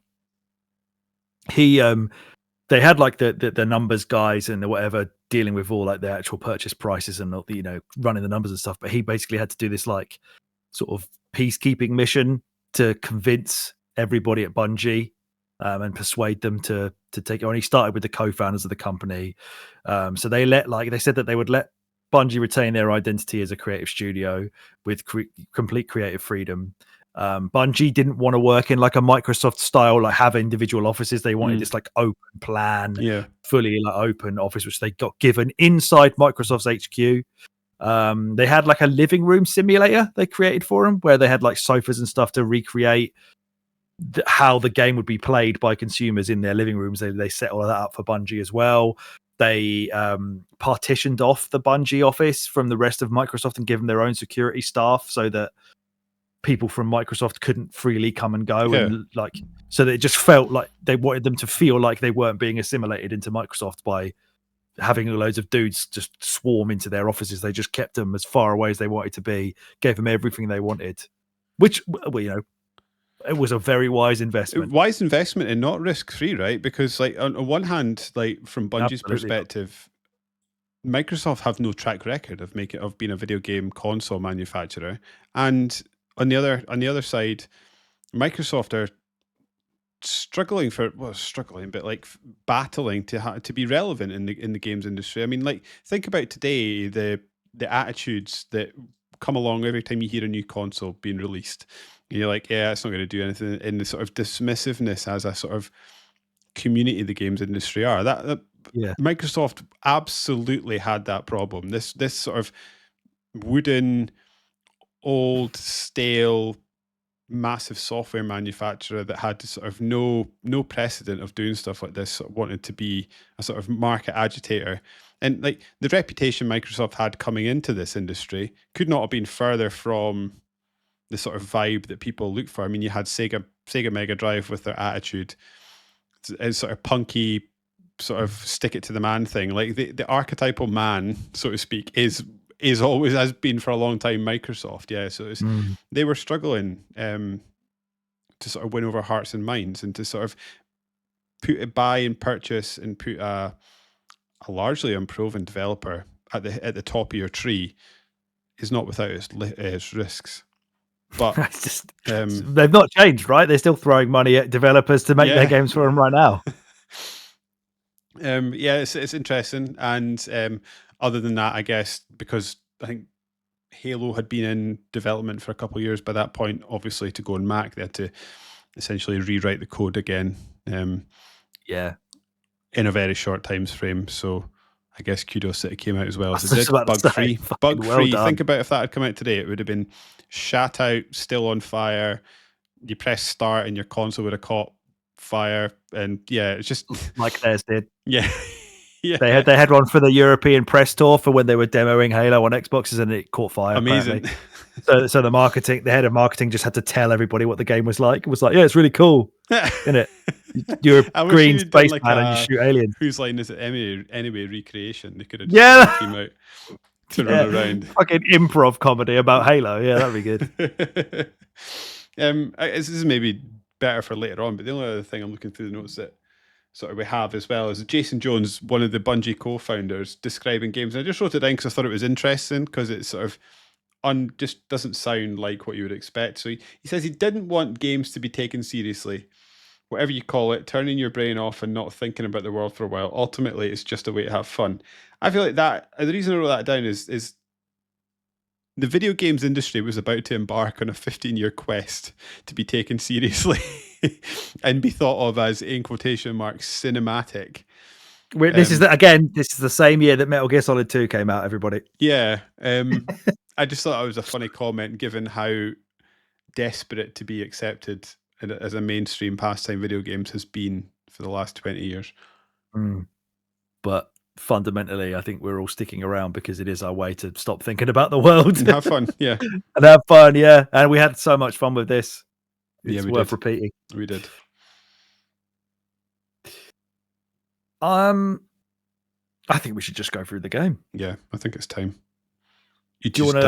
They had like the numbers guys and the whatever dealing with all like the actual purchase prices and running the numbers and stuff. But he basically had to do this like sort of peacekeeping mission to convince everybody at Bungie and persuade them to take it on. He started with the co-founders of the company. So they said that they would let Bungie retain their identity as a creative studio with complete creative freedom. Bungie didn't want to work in like a Microsoft style, like have individual offices. They wanted this like open plan, fully like open office, which they got given inside Microsoft's HQ. They had like a living room simulator they created for them, where they had like sofas and stuff to recreate how the game would be played by consumers in their living rooms. They set all of that up for Bungie as well. They partitioned off the Bungie office from the rest of Microsoft and given their own security staff, so that people from Microsoft couldn't freely come and go. And like, so that it just felt like they wanted them to feel like they weren't being assimilated into Microsoft by having loads of dudes just swarm into their offices. They just kept them as far away as they wanted to be, gave them everything they wanted, which, well, it was a very wise investment. Wise investment and not risk-free, right? Because like on one hand, like from Bungie's perspective, Microsoft have no track record of being a video game console manufacturer, and on the other side, Microsoft are struggling, but like battling to be relevant in the games industry. I mean, like think about today, the attitudes that come along every time you hear a new console being released. And you're like, yeah, it's not going to do anything, in the sort of dismissiveness as a sort of community the games industry are. That Microsoft absolutely had that problem. This sort of wooden, old, stale, massive software manufacturer that had to sort of no precedent of doing stuff like this, sort of wanted to be a sort of market agitator. And like the reputation Microsoft had coming into this industry could not have been further from the sort of vibe that people look for. I mean, you had Sega Mega Drive with their attitude, it's sort of punky, sort of stick it to the man thing. Like the archetypal man, so to speak, is always, has been for a long time, Microsoft. Yeah, so they were struggling to to sort of win over hearts and minds, and to sort of buy and purchase and put a largely unproven developer at the top of your tree is not without its risks. But It's just they've not changed, right? They're still throwing money at developers to make their games for them right now. Yeah, it's interesting. And other than that, I guess because I think Halo had been in development for a couple of years by that point, obviously to go on Mac, they had to essentially rewrite the code again. Yeah, in a very short time frame. So I guess kudos that it came out as well as I it was did. about to Bug say, free. fucking Bug well free. done. Think about if that had come out today, it would have been shat out, still on fire. You press start and your console would have caught fire. And yeah, it's just like theirs did. Yeah. Yeah. They had one for the European press tour for when they were demoing Halo on Xboxes, and it caught fire. Amazing. Apparently. So the head of marketing just had to tell everybody what the game was like. It was like, yeah, it's really cool, isn't it? You're a green spaceman and you shoot aliens. Whose line is it? Anyway, recreation. They could have just came out to run around. Fucking improv comedy about Halo. Yeah, that'd be good. This is maybe better for later on, but the only other thing I'm looking through the notes that sort of we have as well is Jason Jones, one of the Bungie co-founders, describing games. And I just wrote it down because I thought it was interesting, because it sort of just doesn't sound like what you would expect. So he says he didn't want games to be taken seriously. Whatever you call it, turning your brain off and not thinking about the world for a while. Ultimately, it's just a way to have fun. I feel like that, the reason I wrote that down is the video games industry was about to embark on a 15-year quest to be taken seriously and be thought of as, in quotation marks, cinematic. This is the same year that Metal Gear Solid 2 came out, everybody. Yeah. I just thought it was a funny comment, given how desperate to be accepted as a mainstream pastime video games has been for the last 20 years. But fundamentally, I think we're all sticking around because it is our way to stop thinking about the world and have fun. Yeah. And have fun. Yeah. And we had so much fun with this. It's worth repeating. We did. I think we should just go through the game. Yeah, I think it's time. Do you want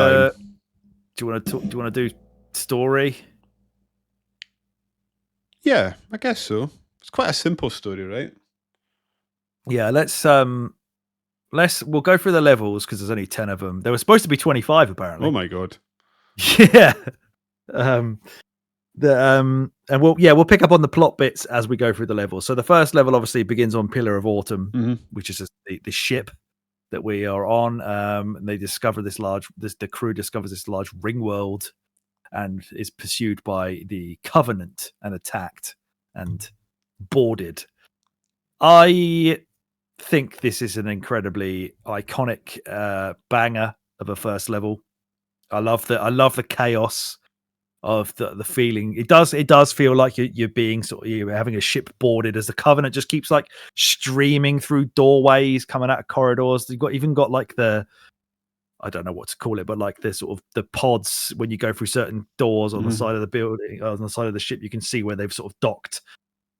to do story? Yeah, I guess so. It's quite a simple story, right? Yeah, we'll go through the levels because there's only 10 of them. There were supposed to be 25 apparently. Oh my god. Yeah. And we'll pick up on the plot bits as we go through the levels. So the first level obviously begins on Pillar of Autumn, which is the ship that we are on. And they discover the crew discovers this large ring world and is pursued by the Covenant and attacked and boarded. I think this is an incredibly iconic banger of a first level. I love the chaos of the feeling. It does feel like you're having a ship boarded as the Covenant just keeps like streaming through doorways, coming out of corridors. You've even got like I don't know what to call it, but like the sort of the pods when you go through certain doors on the side of the building, on the side of the ship, you can see where they've sort of docked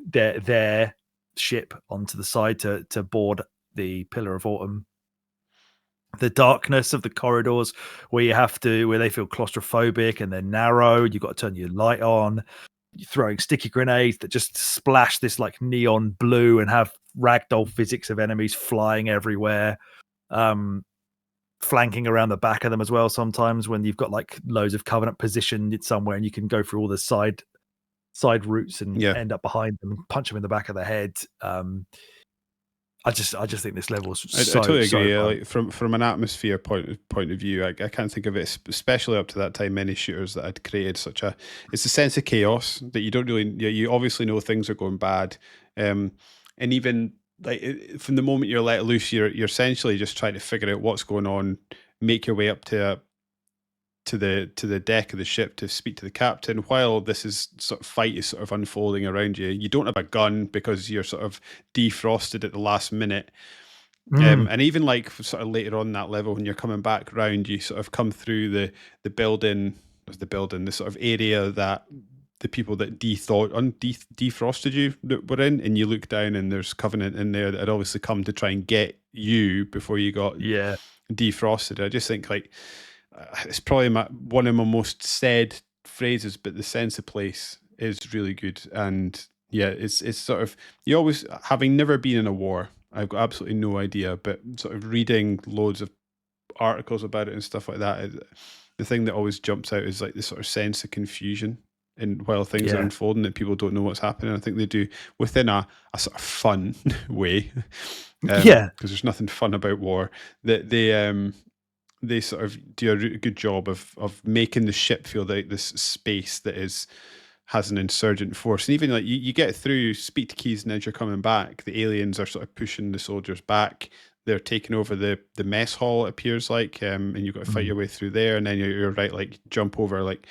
their ship onto the side to board the Pillar of Autumn. The darkness of the corridors where they feel claustrophobic and they're narrow. You've got to turn your light on. You're throwing sticky grenades that just splash this like neon blue and have ragdoll physics of enemies flying everywhere. Flanking around the back of them as well sometimes when you've got like loads of Covenant positioned somewhere and you can go through all the side routes and end up behind them and punch them in the back of the head. I just think this level is I totally agree. Like from an atmosphere point of view, I can't think of it, especially up to that time, many shooters that had created it's a sense of chaos that you don't really, you obviously know things are going bad. And even like from the moment you're let loose, you're essentially just trying to figure out what's going on, make your way up to the deck of the ship to speak to the captain while this fight is sort of unfolding around you. You don't have a gun because you're sort of defrosted at the last minute. And even like sort of later on that level when you're coming back round, you sort of come through the building, the sort of area that the people that defrosted you that were in, and you look down and there's Covenant in there that had obviously come to try and get you before you got defrosted. I just think like it's probably one of my most said phrases, but the sense of place is really good, and yeah, it's sort of, you always, having never been in a war, I've got absolutely no idea, but sort of reading loads of articles about it and stuff like that, the thing that always jumps out is like the sort of sense of confusion and while things are Yeah. unfolding, that people don't know what's happening. I think they do within a sort of fun way, Yeah. because there's nothing fun about war. That they sort of do a good job of making the ship feel like this space that has an insurgent force. And even like you get through, speak to Keys, and as you're coming back, the aliens are sort of pushing the soldiers back. They're taking over the mess hall, it appears like, and you've got to fight your way through there. And then you're right, like jump over like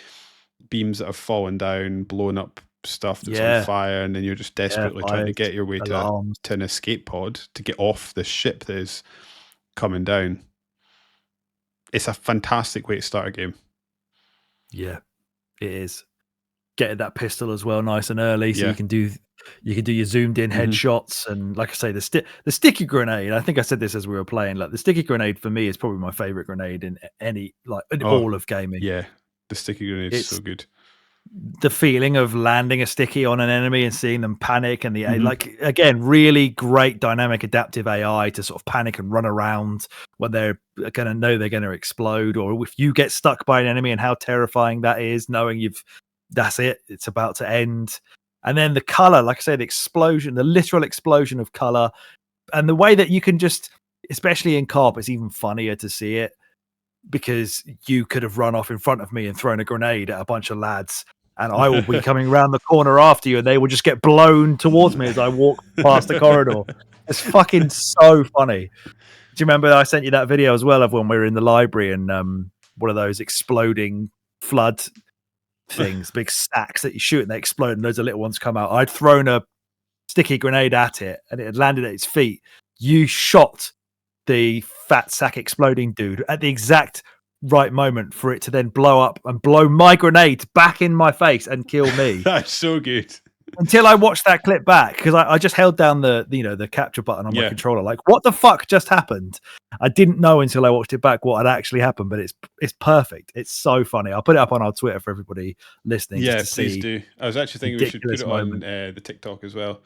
beams that have fallen down, blowing up stuff that's on fire, and then you're just desperately trying to get your way to an escape pod to get off the ship that is coming down. It's a fantastic way to start a game. Yeah, it is. Getting that pistol as well, nice and early, so you can do your zoomed in headshots, and like I say, the sticky grenade. I think I said this as we were playing. Like the sticky grenade for me is probably my favorite grenade in all of gaming. Yeah, the sticky grenade is so good. The feeling of landing a sticky on an enemy and seeing them panic, and like again, really great dynamic adaptive AI to sort of panic and run around when they're going to know they're going to explode, or if you get stuck by an enemy, and how terrifying that is, knowing that's it, it's about to end. And then the color, like I say, the explosion, the literal explosion of color, and the way that you can just, especially in co-op, it's even funnier to see it, because you could have run off in front of me and thrown a grenade at a bunch of lads, and I will be coming around the corner after you, and they will just get blown towards me as I walk past the corridor. It's fucking so funny. Do you remember I sent you that video as well of when we were in the library, and one of those exploding flood things, big stacks that you shoot and they explode and loads of little ones come out. I'd thrown a sticky grenade at it and it had landed at its feet. You shot the fat sack exploding dude at the exact right moment for it to then blow up and blow my grenade back in my face and kill me. That's so good. Until I watched that clip back, because I just held down the capture button on my controller, like, what the fuck just happened? I didn't know until I watched it back what had actually happened, but it's perfect. It's so funny. I'll put it up on our Twitter for everybody listening. Yeah, please do. I was actually thinking we should put it on the TikTok as well.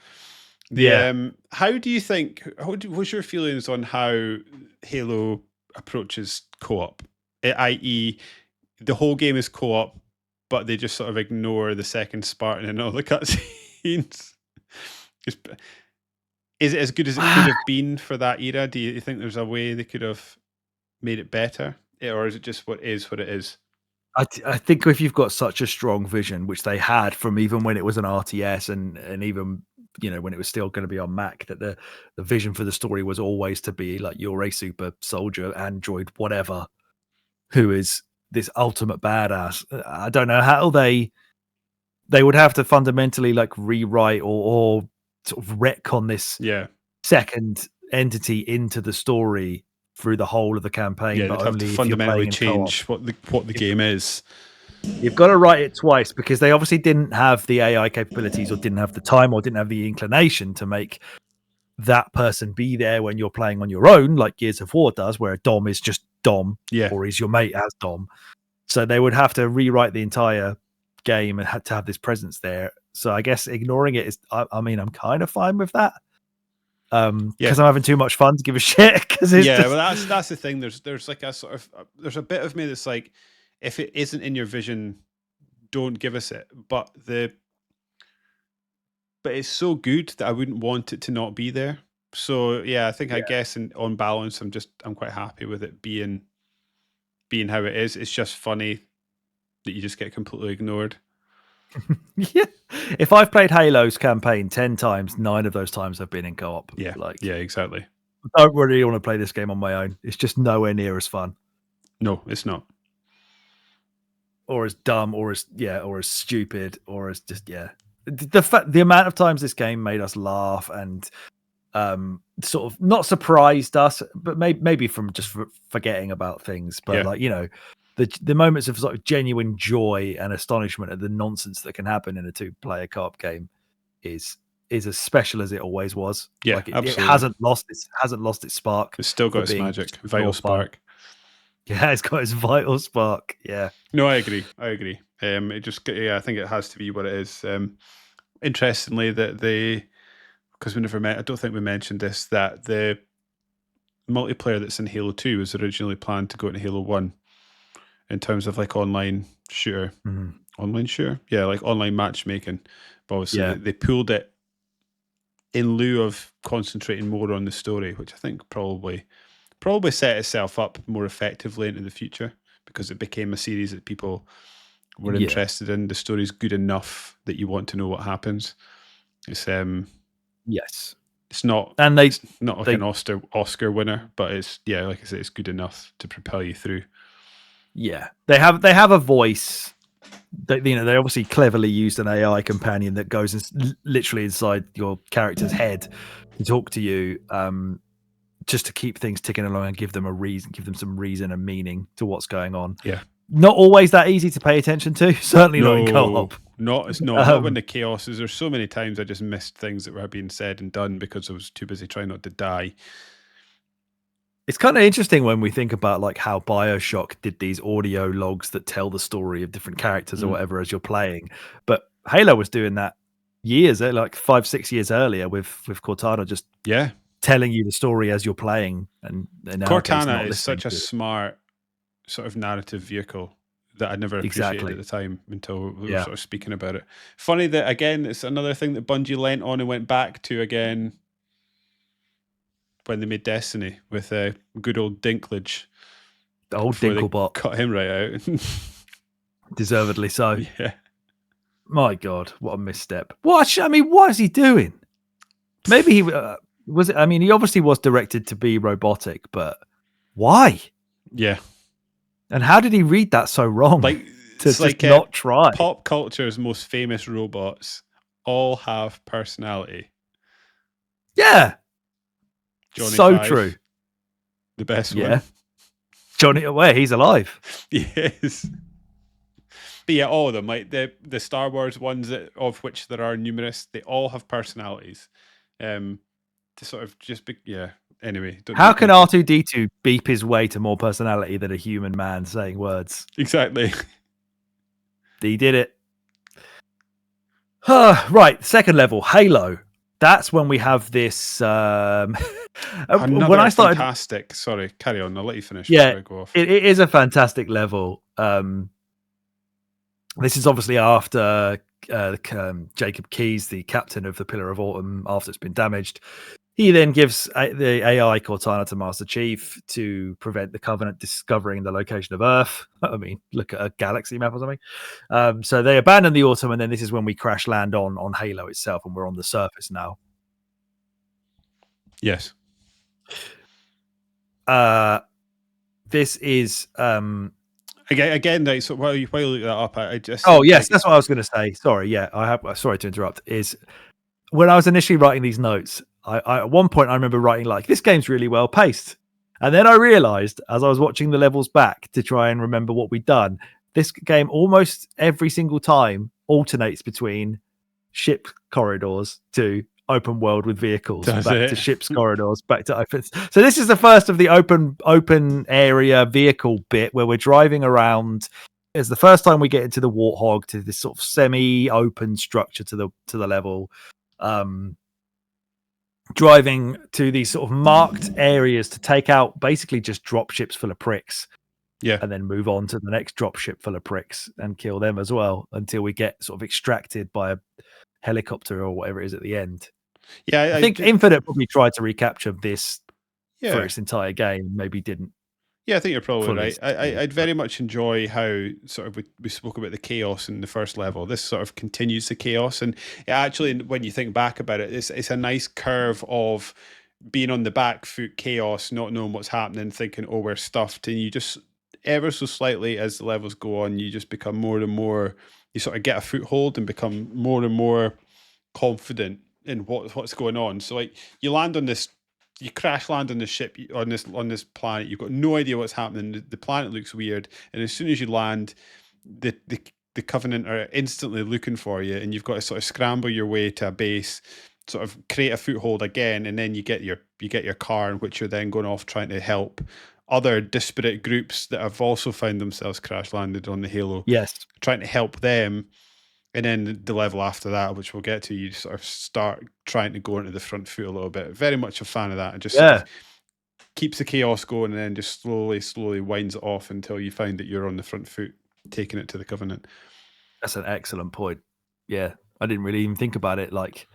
How do you think? What's your feelings on how Halo approaches co-op? I.e., the whole game is co-op, but they just sort of ignore the second Spartan and all the cutscenes. Is it as good as it could have been for that era? Do you think there's a way they could have made it better? Or is it just what it is? I think if you've got such a strong vision, which they had from even when it was an RTS and even when it was still going to be on Mac, that the vision for the story was always to be like, you're a super soldier, android, whatever, who is this ultimate badass. I don't know how they would have to fundamentally like rewrite or sort of retcon this second entity into the story through the whole of the campaign. Yeah, but they'd have to fundamentally change what the game is. You've got to write it twice, because they obviously didn't have the AI capabilities, or didn't have the time, or didn't have the inclination to make that person be there when you're playing on your own, like Gears of War does, where a Dom is just Dom, or he's your mate as Dom. So they would have to rewrite the entire game and had to have this presence there. So I guess ignoring it is, I mean, I'm kind of fine with that. Because I'm having too much fun to give a shit. Well, that's the thing. There's like a sort of there's a bit of me that's like, if it isn't in your vision, don't give us it. But it's so good that I wouldn't want it to not be there. So yeah, I think I guess on balance, I'm quite happy with it being how it is. It's just funny that you just get completely ignored. Yeah. If I've played Halo's campaign 10 times, 9 of those times have been in co-op. Yeah. Yeah, exactly. I don't really want to play this game on my own. It's just nowhere near as fun. No, it's not. Or as dumb, or as stupid, or as just the amount of times this game made us laugh and sort of not surprised us, but maybe from just forgetting about things. But the moments of sort of genuine joy and astonishment at the nonsense that can happen in a 2-player co-op game is as special as it always was. Yeah, it hasn't lost its spark. It's still got its magic, vital spark. Yeah, it's got its vital spark. Yeah. No, I agree. It just, I think it has to be what it is. Interestingly, that because we never met, I don't think we mentioned this, that the multiplayer that's in Halo 2 was originally planned to go into Halo 1 in terms of like online shooter. Mhm. Online shooter? Yeah, like online matchmaking. But obviously, Yeah. they pulled it in lieu of concentrating more on the story, which I think probably set itself up more effectively into the future because it became a series that people were Yeah. interested in. The story's good enough that you want to know what happens. It's Yes. it's not And it's not like they an Oscar winner, but it's, yeah, like I say, it's good enough to propel you through. yeah, they have a voice. They obviously cleverly used an AI companion that goes literally inside your character's head to talk to you, just to keep things ticking along and give them some reason and meaning to what's going on. Yeah. Not always that easy to pay attention to. Certainly not in co-op. It's not when the chaos is. There's so many times I just missed things that were being said and done because I was too busy trying not to die. It's kind of interesting when we think about like how BioShock did these audio logs that tell the story of different characters or whatever as you're playing. But Halo was doing that like 5-6 years earlier with Cortana just telling you the story as you're playing. And Cortana is such a smart sort of narrative vehicle that I never appreciated at the time until we were sort of speaking about it. Funny that, again, it's another thing that Bungie lent on and went back to again when they made Destiny with good old Dinklage. The old Dinklebot. Cut him right out. Deservedly so. Yeah. My God, what a misstep. What is he doing? Maybe he was. I mean, he obviously was directed to be robotic, but why? Yeah. And how did he read that so wrong? Like, to just like, not try. Pop culture's most famous robots all have personality. Yeah. Johnny so Five, true. The best one. Johnny, where he's alive. Yes. But yeah, all of them, like the Star Wars ones, of which there are numerous, they all have personalities. To sort of just be, anyway. How can R2-D2 beep his way to more personality than a human man saying words? Exactly. He did it. Right, second level, Halo. That's when we have this. When I started, fantastic. Sorry, carry on. I'll let you finish. Yeah, before I go off. It is a fantastic level. This is obviously after Jacob Keyes, the captain of the Pillar of Autumn, after it's been damaged. He then gives the AI Cortana to Master Chief to prevent the Covenant discovering the location of Earth. I mean, look at a galaxy map or something. So they abandon the Autumn, and then this is when we crash land on Halo itself, and we're on the surface now. Yes. This is again. Like, so while you look that up, I just yes, that's what I was going to say. Sorry, sorry to interrupt. Is when I was initially writing these notes, I at one point I remember writing like, this game's really well paced, and then I realized as I was watching the levels back to try and remember what we'd done, this game almost every single time alternates between ship corridors to open world with vehicles, to ships corridors, back to open. So this is the first of the open area vehicle bit where we're driving around. It's the first time we get into the Warthog, to this sort of semi-open structure to the level. Driving to these sort of marked areas to take out basically just drop ships full of pricks. Yeah. And then move on to the next drop ship full of pricks and kill them as well until we get sort of extracted by a helicopter or whatever it is at the end. Yeah, I think Infinite probably tried to recapture this for its entire game, maybe didn't. Yeah, I think you're probably right. I'd very much enjoy how sort of we spoke about the chaos in the first level. This sort of continues the chaos, and actually, when you think back about it, it's a nice curve of being on the back foot, chaos, not knowing what's happening, thinking, oh, we're stuffed, and you just ever so slightly as the levels go on, you just become more and more. You sort of get a foothold and become more and more confident in what's going on. So like you land on this. You crash land on the ship on this planet. You've got no idea what's happening. The planet looks weird, and as soon as you land, the Covenant are instantly looking for you, and you've got to sort of scramble your way to a base, sort of create a foothold again, and then you get your car, in which you're then going off trying to help other disparate groups that have also found themselves crash landed on the Halo, Yes. trying to help them. And then the level after that, which we'll get to, you sort of start trying to go into the front foot a little bit. Very much a fan of that. And just sort of keeps the chaos going and then just slowly winds it off until you find that you're on the front foot, taking it to the Covenant. That's an excellent point. Yeah. I didn't really even think about it like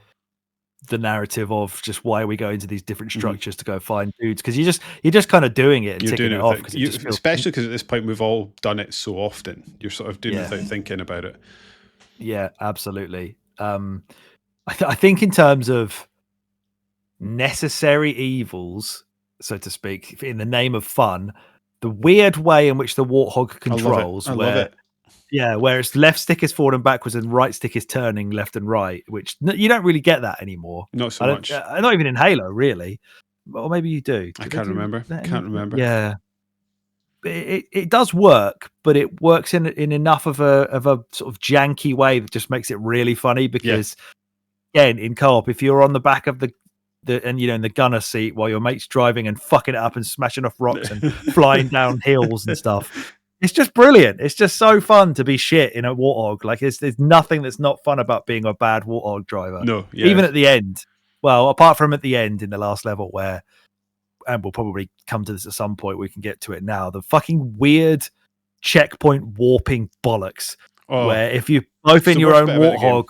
the narrative of just why we go into these different structures to go find dudes, because you're just kind of doing it and You're ticking doing it off, because especially because at this point we've all done it so often. You're sort of doing it Yeah. without thinking about it. Yeah, absolutely. I think in terms of necessary evils, so to speak, in the name of fun, the weird way in which the Warthog controls, I love it. Yeah, where its left stick is forward and backwards and right stick is turning left and right, which you don't really get that anymore. Not so much. Not even in Halo, really. Or maybe you do. I can't remember. Can't remember. Yeah. It does work, but it works in enough of a sort of janky way that just makes it really funny, because again, in co-op, if you're on the back of the and in the gunner seat while your mate's driving and fucking it up and smashing off rocks and flying down hills and stuff, it's just brilliant. It's just so fun to be shit in a Warthog. Like there's nothing that's not fun about being a bad Warthog driver. No, even at the end. Well, apart from at the end in the last level where, and we'll probably come to this at some point, we can get to it now, the fucking weird checkpoint warping bollocks, where if you both in your own Warthog,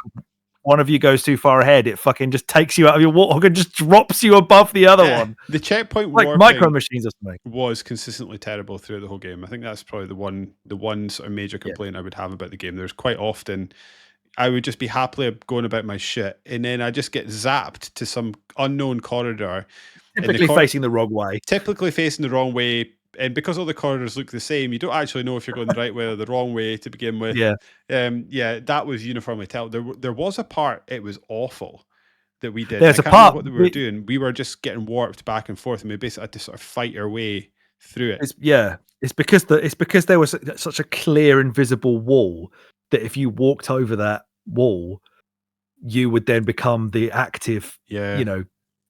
one of you goes too far ahead, it fucking just takes you out of your Warthog and just drops you above the other one. The checkpoint like warping micro machines or something was consistently terrible throughout the whole game. I think that's probably the one sort of major complaint I would have about the game. There's quite often I would just be happily going about my shit, and then I just get zapped to some unknown corridor. Typically facing the wrong way. Typically facing the wrong way. And because all the corridors look the same, you don't actually know if you're going the right way or the wrong way to begin with. Yeah. That was uniformly tell. There was a part, it was awful, that we did. There's I can't a part remember what we were doing. We were just getting warped back and forth, and we basically had to sort of fight our way through it. It's because there was such a clear invisible wall that if you walked over that wall, you would then become the active,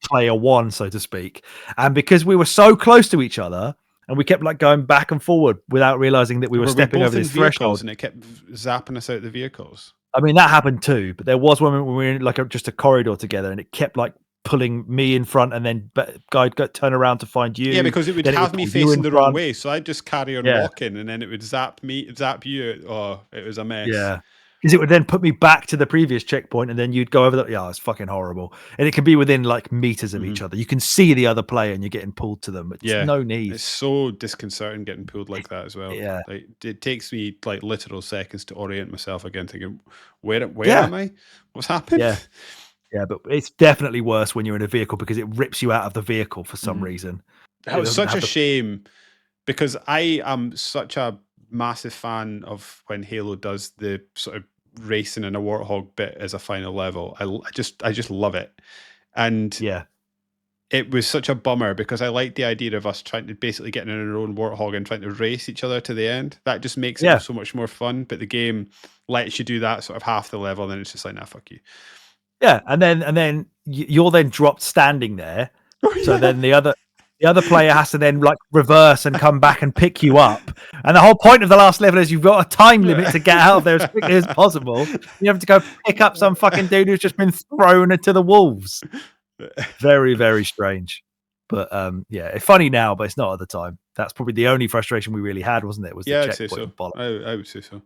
player one, so to speak. And because we were so close to each other, and we kept like going back and forward without realizing that we were stepping over this threshold, and it kept zapping us out the vehicles. I mean, that happened too, but there was one when we were in like just a corridor together, and it kept like pulling me in front, and then guy got turn around to find you. Yeah, because it would have me facing the wrong way, so I'd just carry on walking, and then it would zap you. Oh, it was a mess. Yeah. Because it would then put me back to the previous checkpoint, and then you'd go over that. Yeah, it's fucking horrible. And it can be within like meters of each other. You can see the other player, and you're getting pulled to them. It's no need. It's so disconcerting getting pulled like that as well. Yeah, like it takes me like literal seconds to orient myself again, thinking, where am I? What's happened? Yeah, but it's definitely worse when you're in a vehicle because it rips you out of the vehicle for some reason. That was such a shame, because I am such a massive fan of when Halo does the sort of racing in a Warthog bit as a final level. I just love it. And it was such a bummer because I liked the idea of us trying to basically get in our own Warthog and trying to race each other to the end. That just makes it so much more fun. But the game lets you do that sort of half the level, and then it's just like, nah, fuck you. Yeah, and then you're then dropped standing there. So then the other player has to then like reverse and come back and pick you up. And the whole point of the last level is you've got a time limit to get out of there as quickly as possible. You have to go pick up some fucking dude who's just been thrown into the wolves. Very, very strange. But it's funny now, but it's not at the time. That's probably the only frustration we really had, wasn't it? Was the checkpoint I would say so.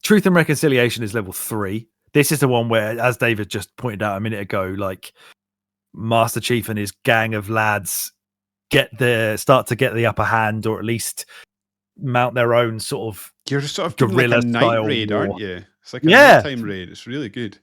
Truth and Reconciliation is level 3. This is the one where, as David just pointed out a minute ago, like Master Chief and his gang of lads start to get the upper hand, or at least mount their own sort of You're sort of guerrilla like a night raid, war. aren't you? It's like a nighttime raid. It's really good.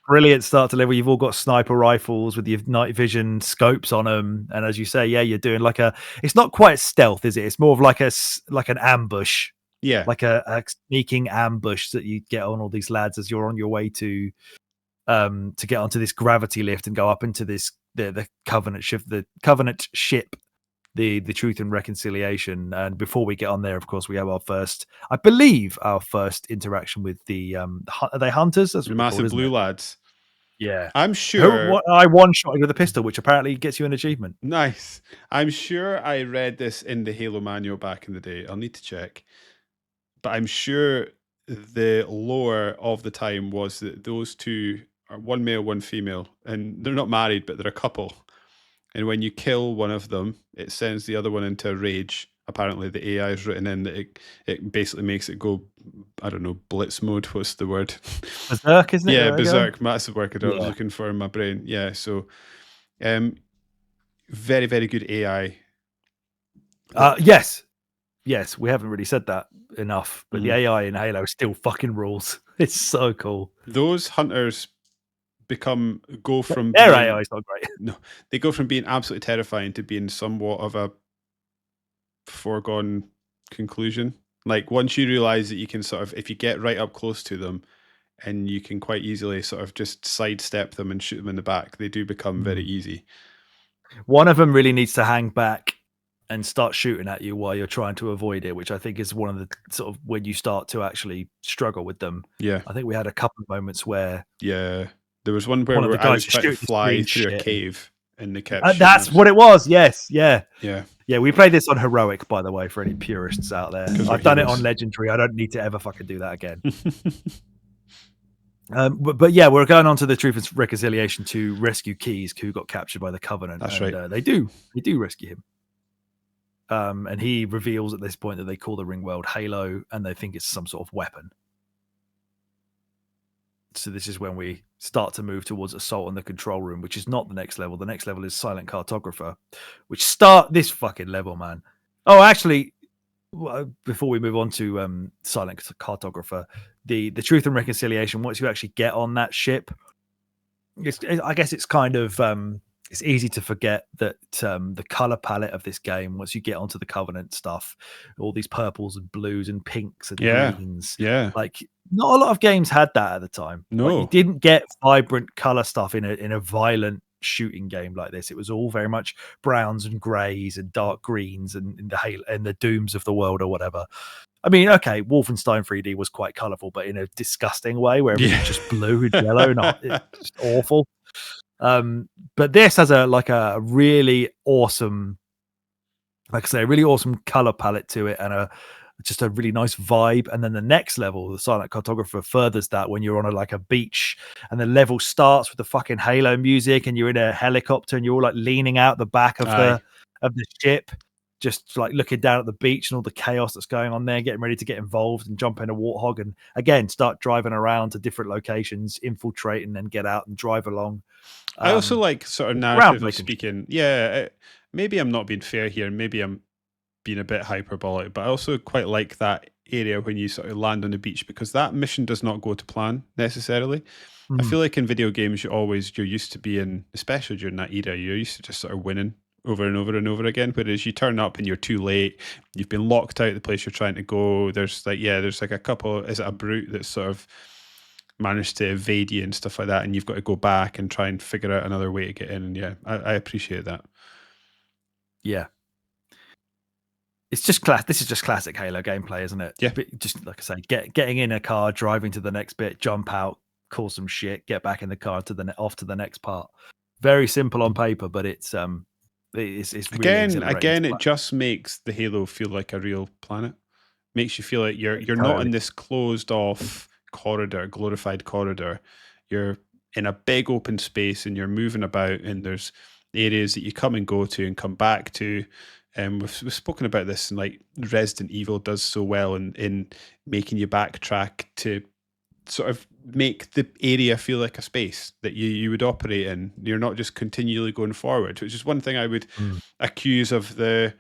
Brilliant start to level. You've all got sniper rifles with your night vision scopes on them, and as you say, you're doing like it's not quite stealth, is it? It's more of like an ambush. Yeah, like a sneaking ambush that you get on all these lads as you're on your way to get onto this gravity lift and go up into this the Covenant ship, the Truth and Reconciliation. And before we get on there, of course, we have our first interaction with the are they hunters? That's the massive blue lads. Yeah. I'm sure. I one-shot with a pistol, which apparently gets you an achievement. Nice. I'm sure I read this in the Halo manual back in the day. I'll need to check. But I'm sure the lore of the time was that those two are one male, one female, and they're not married, but they're a couple. And when you kill one of them, it sends the other one into a rage. Apparently, the AI is written in that it basically makes it go, I don't know, blitz mode. What's the word? Berserk, isn't it? Yeah, There we go. berserk. That's the word I was Yeah. looking for in my brain. Yeah, so very, very good AI. Yes. Yes, we haven't really said that enough, but the Mm. AI in Halo still fucking rules. It's so cool. Those hunters go from Their being AI is not great. no, they go from being absolutely terrifying to being somewhat of a foregone conclusion. Like once you realize that you can sort of, if you get right up close to them, and you can quite easily sort of just sidestep them and shoot them in the back, they do become very easy. One of them really needs to hang back and start shooting at you while you're trying to avoid it, which I think is one of the sort of when you start to actually struggle with them. Yeah. I think we had a couple of moments where Yeah. There was one one of the where I guys was just trying to shooting fly green through a shit. cave and they kept shooting That's us. what it was. Yes. Yeah. Yeah. Yeah. We played this on heroic, by the way, for any purists out there. 'Cause we're I've done it heroes. on legendary. I don't need to ever fucking do that again. But yeah, we're going on to the Truth and Reconciliation to rescue Keys, who got captured by the Covenant. That's and, right. They do rescue him. And he reveals at this point that they call the ring world Halo, and they think it's some sort of weapon. So this is when we start to move towards assault on the control room, which is not the next level. The next level is silent cartographer, which start this fucking level, man. Oh, actually, before we move on to silent cartographer, the Truth and Reconciliation, once you actually get on that ship, I guess it's kind of it's easy to forget that the color palette of this game, once you get onto the Covenant stuff, all these purples and blues and pinks and greens, like not a lot of games had that at the time. No, like, you didn't get vibrant color stuff in a violent shooting game like this. It was all very much browns and grays and dark greens and the Dooms of the world or whatever. I mean, okay, Wolfenstein 3D was quite colorful, but in a disgusting way where everything's just blue and yellow, it's just awful. But this has a really awesome, like I say, a really awesome color palette to it, and just a really nice vibe. And then the next level, the silent cartographer, furthers that when you're on a beach, and the level starts with the fucking Halo music, and you're in a helicopter, and you're all like leaning out the back of the ship, just like looking down at the beach and all the chaos that's going on there, getting ready to get involved and jump in a warthog and again start driving around to different locations, infiltrating and get out and drive along. I also like sort of narratively speaking. Yeah, maybe I'm not being fair here. Maybe I'm being a bit hyperbolic, but I also quite like that area when you sort of land on the beach, because that mission does not go to plan necessarily. I feel like in video games, you're used to being, especially during that era, you're used to just sort of winning over and over and over again. Whereas you turn up and you're too late, you've been locked out of the place you're trying to go. There's like a couple, is it a brute that's sort of managed to evade you and stuff like that, and you've got to go back and try and figure out another way to get in. And yeah, I appreciate that. Yeah. It's just this is just classic Halo gameplay, isn't it? Yeah. Just like I say, getting in a car, driving to the next bit, jump out, cause some shit, get back in the car off to the next part. Very simple on paper, but it's really again it just makes the Halo feel like a real planet. Makes you feel like you're not in this closed off corridor, glorified corridor. You're in a big open space and you're moving about, and there's areas that you come and go to and come back to. We've spoken about this, and like Resident Evil does so well in making you backtrack to sort of make the area feel like a space that you would operate in. You're not just continually going forward, which is one thing I would accuse of the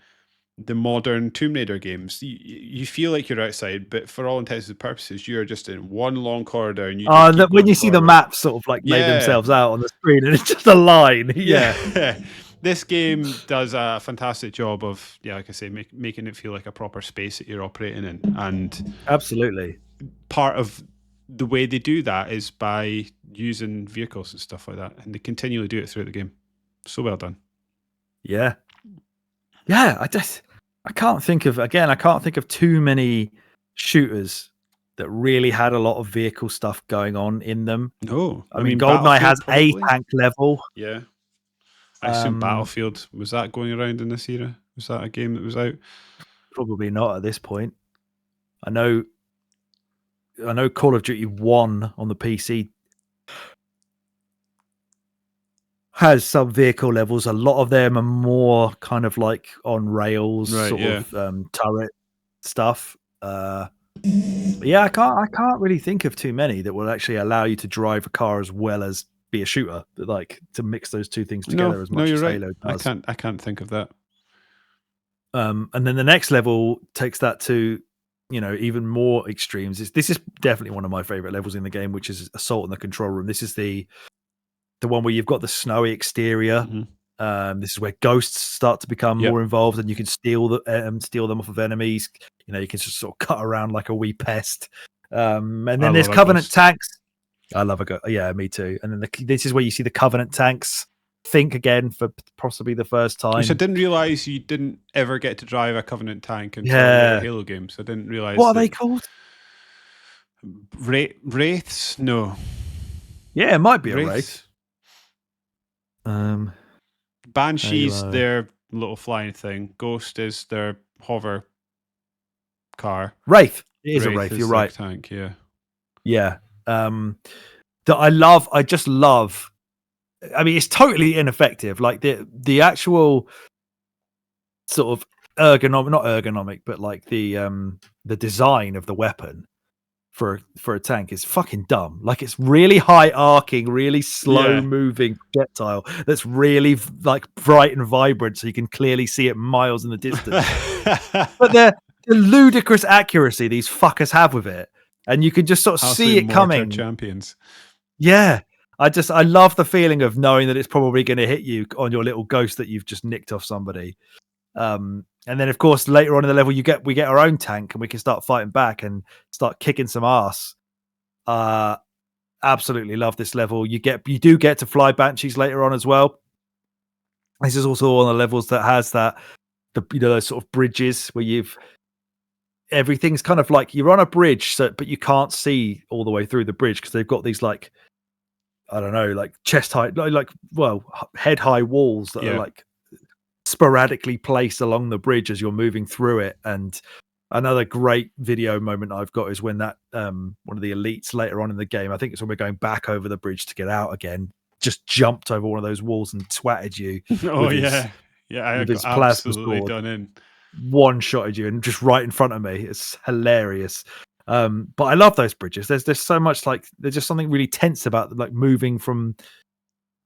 modern Tomb Raider games. You feel like you're outside, but for all intents and purposes, you're just in one long corridor. And when you see the maps sort of like made themselves out on the screen, and it's just a line. Yeah. This game does a fantastic job of, like I say, making it feel like a proper space that you're operating in. And absolutely, part of the way they do that is by using vehicles and stuff like that, and they continually do it throughout the game. So well done. Yeah. I can't think of too many shooters that really had a lot of vehicle stuff going on in them. No, I mean, GoldenEye has Battlefield, a tank level. Yeah, I assume Um, Battlefield, was that going around in this era? Was that a game that was out? Probably not at this point. I know Call of Duty 1 on the PC has some vehicle levels. A lot of them are more kind of like on rails, Right, sort yeah. of turret stuff. Yeah, I can't really think of too many that will actually allow you to drive a car as well as be a shooter. Like to mix those two things together as No, much you're as right. Halo does. I can't think of that. And then the next level takes that to, even more extremes. This is definitely one of my favorite levels in the game, which is Assault in the Control Room. This is the one where you've got the snowy exterior. Mhm. This is where ghosts start to become Yep. more involved, and you can steal them off of enemies. You can just sort of cut around like a wee pest. And then there's love a Covenant ghost. tanks. I love a ghost. Yeah, me too. And then this is where you see the Covenant tanks think again for possibly the first time. Which I didn't realize you didn't ever get to drive a Covenant tank until Yeah. later Halo games. I didn't realize. What are they called? Wraiths? No. Yeah, it might be a Wraiths. Wraith. Banshee's Halo. their little flying thing. Ghost is their hover car. Wraith. It is a Wraith. You're right. Tank, yeah. Yeah. That I just love. I mean, it's totally ineffective. Like the actual sort of not ergonomic, but like the design of the weapon for a tank is fucking dumb. Like it's really high arcing, really slow moving projectile that's really like bright and vibrant, so you can clearly see it miles in the distance. But the ludicrous accuracy these fuckers have with it, and you can just sort of see it coming. Champions. Yeah. I love the feeling of knowing that it's probably going to hit you on your little ghost that you've just nicked off somebody. And then of course later on in the level we get our own tank and we can start fighting back and start kicking some ass. Absolutely love this level. You do get to fly Banshees later on as well. This is also one of the levels that has those sort of bridges where everything's kind of like you're on a bridge, but you can't see all the way through the bridge because they've got these like, I don't know, like chest height, head high walls that are like sporadically placed along the bridge as you're moving through it. And another great video moment I've got is when that one of the elites later on in the game, I think it's when we're going back over the bridge to get out again, just jumped over one of those walls and twatted you. I got absolutely done in. One shotted you and just right in front of me. It's hilarious. But I love those bridges. There's so much there's just something really tense about like moving from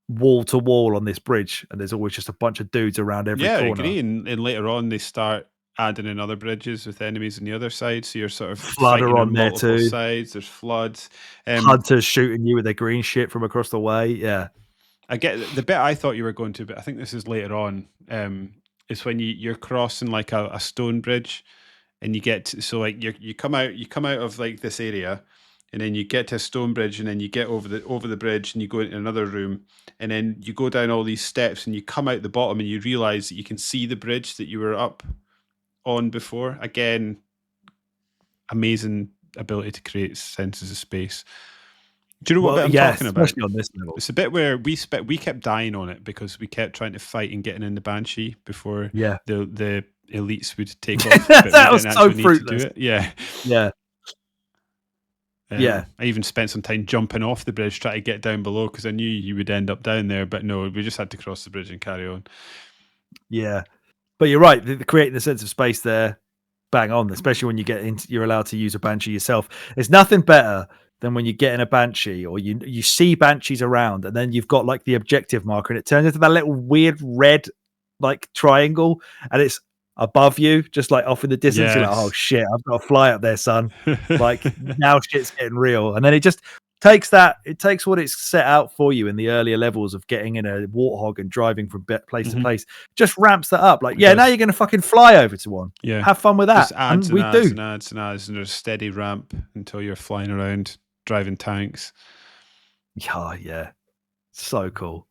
wall to wall on this bridge, and there's always just a bunch of dudes around every corner. I agree. And later on they start adding in other bridges with enemies on the other side, so you're sort of Flooder on there multiple too. Sides. There's floods. Hunters shooting you with their green shit from across the way. Yeah. I get the bit I thought you were going to, but I think this is later on. Is when you're crossing like a stone bridge, and you get you come out of like this area, and then you get to a stone bridge, and then you get over the bridge, and you go into another room, and then you go down all these steps, and you come out the bottom, and you realize that you can see the bridge that you were up on before. Again, amazing ability to create senses of space. Do you know what I'm talking about? Especially on this level. It's a bit where we kept dying on it because we kept trying to fight and getting in the Banshee before the elites would take off. That was so fruitless. Yeah. Yeah. I even spent some time jumping off the bridge trying to get down below because I knew you would end up down there, but no, we just had to cross the bridge and carry on. Yeah. But you're right, creating the sense of space there, bang on, especially when you're allowed to use a Banshee yourself. There's nothing better than when you get in a Banshee or you see Banshees around and then you've got like the objective marker and it turns into that little weird red like triangle and it's above you, just like off in the distance. Yes. You're like, oh shit, I've got to fly up there, son. Like now shit's getting real. And then it just takes what it's set out for you in the earlier levels of getting in a Warthog and driving from place to place, just ramps that up. Like, now you're going to fucking fly over to one. Yeah. Have fun with that. Just adds and adds and adds, and there's a steady ramp until you're flying around, driving tanks. Yeah. So cool.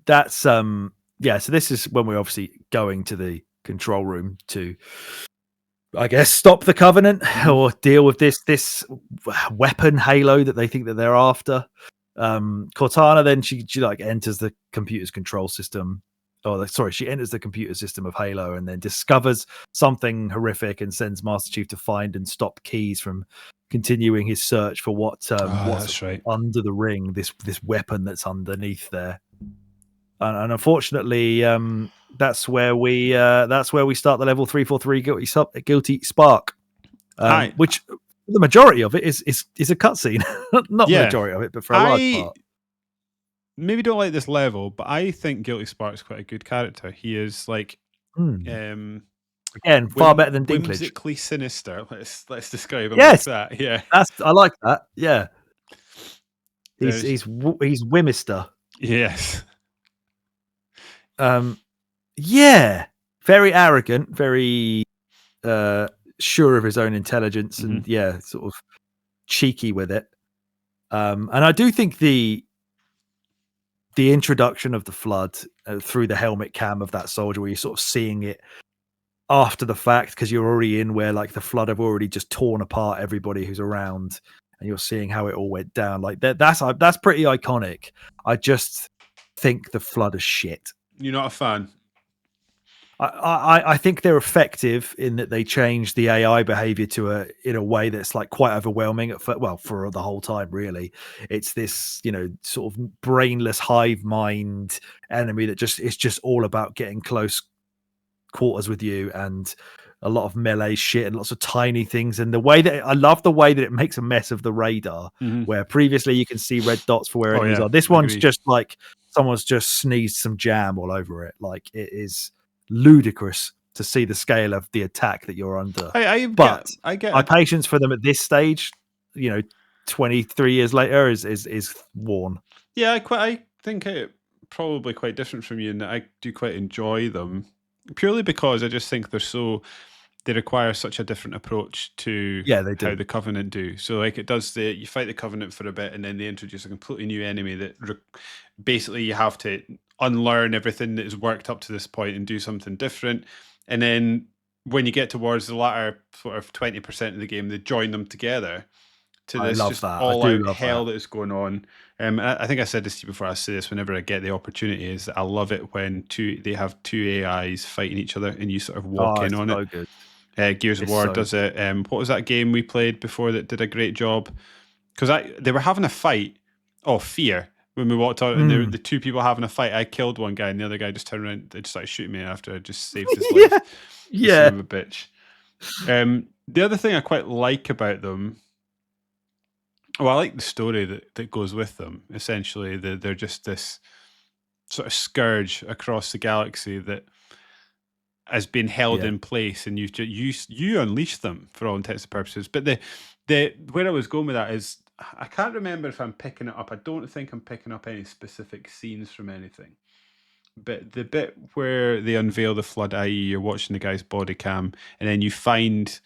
That's, so this is when we're obviously going to the control room to I guess, stop the Covenant or deal with this weapon halo that they think that they're after. Cortana then she like enters the computer's control system. She enters the computer system of Halo and then discovers something horrific and sends Master Chief to find and stop Keyes from continuing his search for what's that's right. under the ring, this weapon that's underneath there. And unfortunately, that's where we start the level 343 guilty spark, which the majority of it is a cutscene. Not the majority of it, but for a large part. Maybe don't like this level, but I think Guilty Spark's quite a good character. He is like again far better than Dinklage. Whimsically sinister. Let's describe him like that. Yeah, I like that. Yeah, he's Whimister. Yes. Yeah, very arrogant, very sure of his own intelligence, and sort of cheeky with it. And I do think the introduction of the Flood through the helmet cam of that soldier, where you're sort of seeing it after the fact, because you're already in where like the Flood have already just torn apart everybody who's around, and you're seeing how it all went down. Like that's pretty iconic. I just think the Flood is shit. You're not a fan? I think they're effective in that they change the AI behavior in a way that's like quite overwhelming for the whole time. Really, it's this sort of brainless hive mind enemy that is just all about getting close quarters with you, and a lot of melee shit and lots of tiny things. And I love the way that it makes a mess of the radar, where previously you can see red dots for where enemies are. This one's just like someone's just sneezed some jam all over it. Like, it is ludicrous to see the scale of the attack that you're under. I get my patience for them at this stage, 23 years later, is worn. Yeah, I think it probably quite different from you in that I do quite enjoy them, purely because I just think they require such a different approach to how the Covenant do. So like you fight the Covenant for a bit, and then they introduce a completely new enemy that basically you have to unlearn everything that has worked up to this point and do something different. And then when you get towards the latter sort of 20% of the game, they join them together to this just all-out hell that is going on. I think I said this to you before. I say this whenever I get the opportunity, is that I love it when they have two AIs fighting each other and you sort of walk in on it. Good. Gears of War does it. What was that game we played before that did a great job? Because they were having a fight. Oh, Fear. When we walked out and the two people having a fight, I killed one guy and the other guy just turned around and started shooting me after I just saved his life. Yeah. Son of a bitch. The other thing I quite like about them, I like the story that goes with them. Essentially, they're just this sort of scourge across the galaxy that has been held in place, and you unleash them for all intents and purposes. But where I was going with that is, I can't remember if I'm picking it up. I don't think I'm picking up any specific scenes from anything. But the bit where they unveil the Flood, i.e. you're watching the guy's body cam, and then you find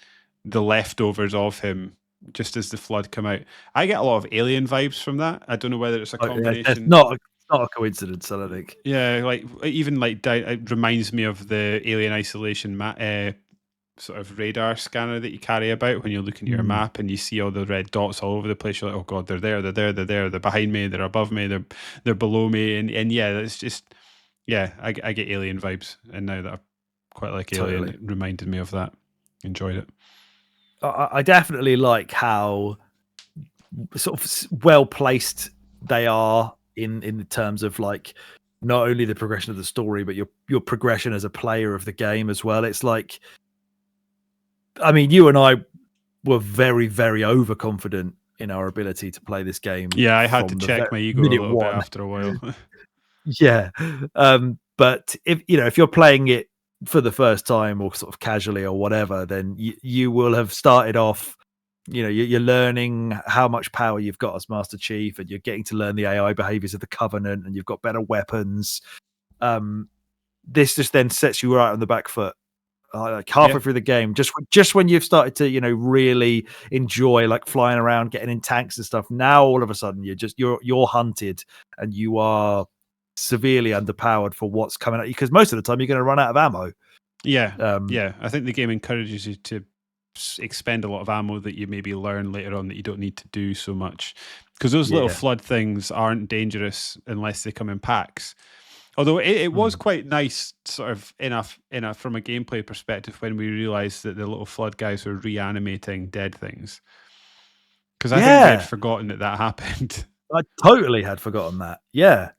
the leftovers of him just as the Flood come out. I get a lot of Alien vibes from that. I don't know whether it's a combination. It's not a coincidence, I don't think. Yeah, it reminds me of the Alien Isolation sort of radar scanner that you carry about when you're looking at your map and you see all the red dots all over the place. You're like, oh god, they're there, they're behind me, they're above me, they're below me, and yeah, it's just I get Alien vibes, and now that I quite like Alien, it reminded me of that. Enjoyed it. I definitely like how sort of well placed they are in terms of like not only the progression of the story, but your progression as a player of the game as well. It's like, I mean, you and I were very, very overconfident in our ability to play this game. Yeah, I had to check my ego a little bit after a while. Yeah. But if you're playing it for the first time or sort of casually or whatever, then you will have started off, you're learning how much power you've got as Master Chief, and you're getting to learn the AI behaviors of the Covenant, and you've got better weapons. This just then sets you right on the back foot. Like halfway through the game, just when you've started to really enjoy like flying around, getting in tanks and stuff. Now all of a sudden you're hunted, and you are severely underpowered for what's coming at you, because most of the time you're going to run out of ammo. I think the game encourages you to expend a lot of ammo that you maybe learn later on that you don't need to do so much, because those little flood things aren't dangerous unless they come in packs. Although it was quite nice, sort of from a gameplay perspective, when we realised that the little flood guys were reanimating dead things. Because I think they'd forgotten that happened. I totally had forgotten that. Yeah,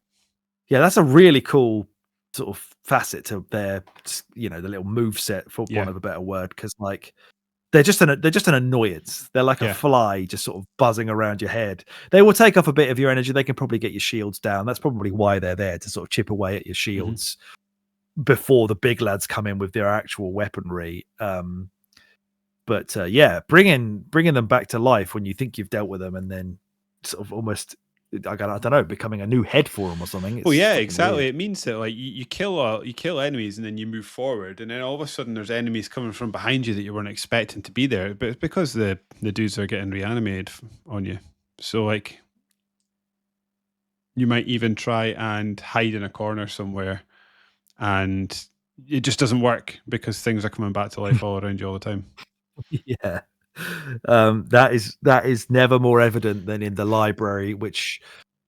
that's a really cool sort of facet to their, the little move set, for want of a better word, because like they're just an annoyance. They're like a fly just sort of buzzing around your head. They will take off a bit of your energy. They can probably get your shields down. That's probably why they're there, to sort of chip away at your shields before the big lads come in with their actual weaponry. But bringing them back to life when you think you've dealt with them, and then sort of almost, I don't know, becoming a new head for them or something. Well, yeah, exactly. Weird. It means that like you kill enemies, and then you move forward, and then all of a sudden there's enemies coming from behind you that you weren't expecting to be there. But it's because the dudes are getting reanimated on you. So like, you might even try and hide in a corner somewhere, and it just doesn't work because things are coming back to life all around you all the time. Yeah. That is never more evident than in the library, which,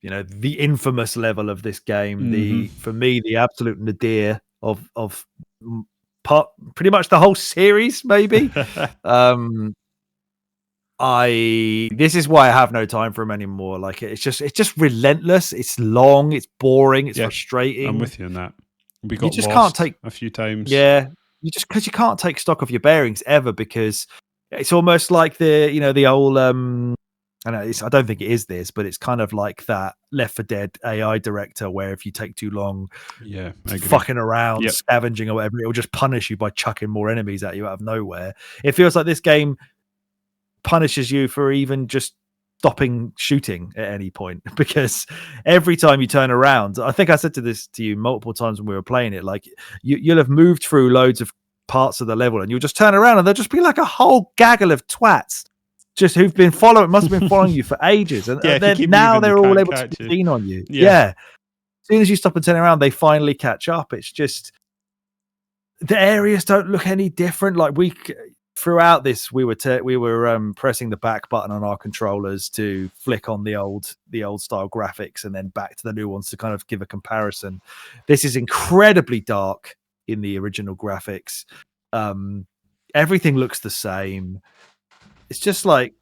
the infamous level of this game, for me, the absolute nadir of pretty much the whole series, maybe. This is why I have no time for him anymore. Like, it's just relentless. It's long, it's boring, it's frustrating. I'm with you on that. We got lost a few times. Yeah, because you can't take stock of your bearings ever, because it's almost like the old I don't think it is this, but it's kind of like that Left 4 Dead AI director, where if you take too long fucking around, scavenging or whatever, it will just punish you by chucking more enemies at you out of nowhere. It feels like this game punishes you for even just stopping shooting at any point, because every time you turn around, I think I said this to you multiple times when we were playing it, like you'll have moved through loads of parts of the level, and you'll just turn around and there'll just be like a whole gaggle of twats just who've been must have been following you for ages, and now they're all able to be seen on you. As soon as you stop and turn around, they finally catch up. It's just, the areas don't look any different. Like, throughout this, we were pressing the back button on our controllers to flick on the old style graphics, and then back to the new ones to kind of give a comparison. This is incredibly dark in the original graphics. Everything looks the same. It's just like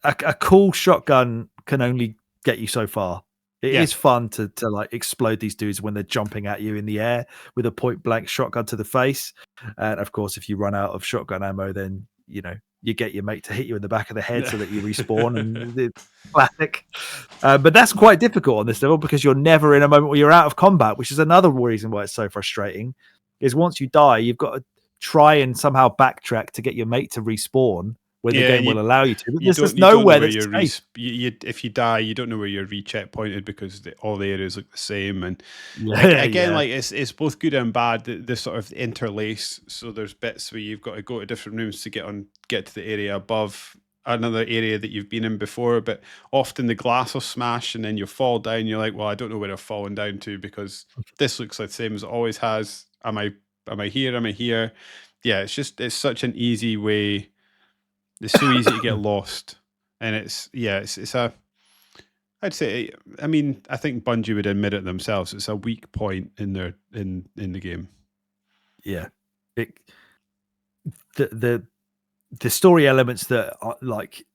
a cool shotgun can only get you so far. It is fun to like explode these dudes when they're jumping at you in the air with a point blank shotgun to the face. And of course, if you run out of shotgun ammo, then you get your mate to hit you in the back of the head so that you respawn. And it's classic. But that's quite difficult on this level, because you're never in a moment where you're out of combat, which is another reason why it's so frustrating. Is once you die, you've got to try and somehow backtrack to get your mate to respawn when the game will allow you to. But there's nowhere that's safe. If you die, you don't know where your recheck pointed, because all the areas look the same. And again, like it's both good and bad. The sort of interlace. So there's bits where you've got to go to different rooms to get to the area above another area that you've been in before. But often the glass will smash, and then you fall down. You're like, well, I don't know where I've fallen down to, because this looks like the same as it always has. Am I here? Am I here? Yeah, it's such an easy way. It's so easy to get lost, and I'd say, I mean, I think Bungie would admit it themselves. It's a weak point in the game. Yeah, the story elements that are like,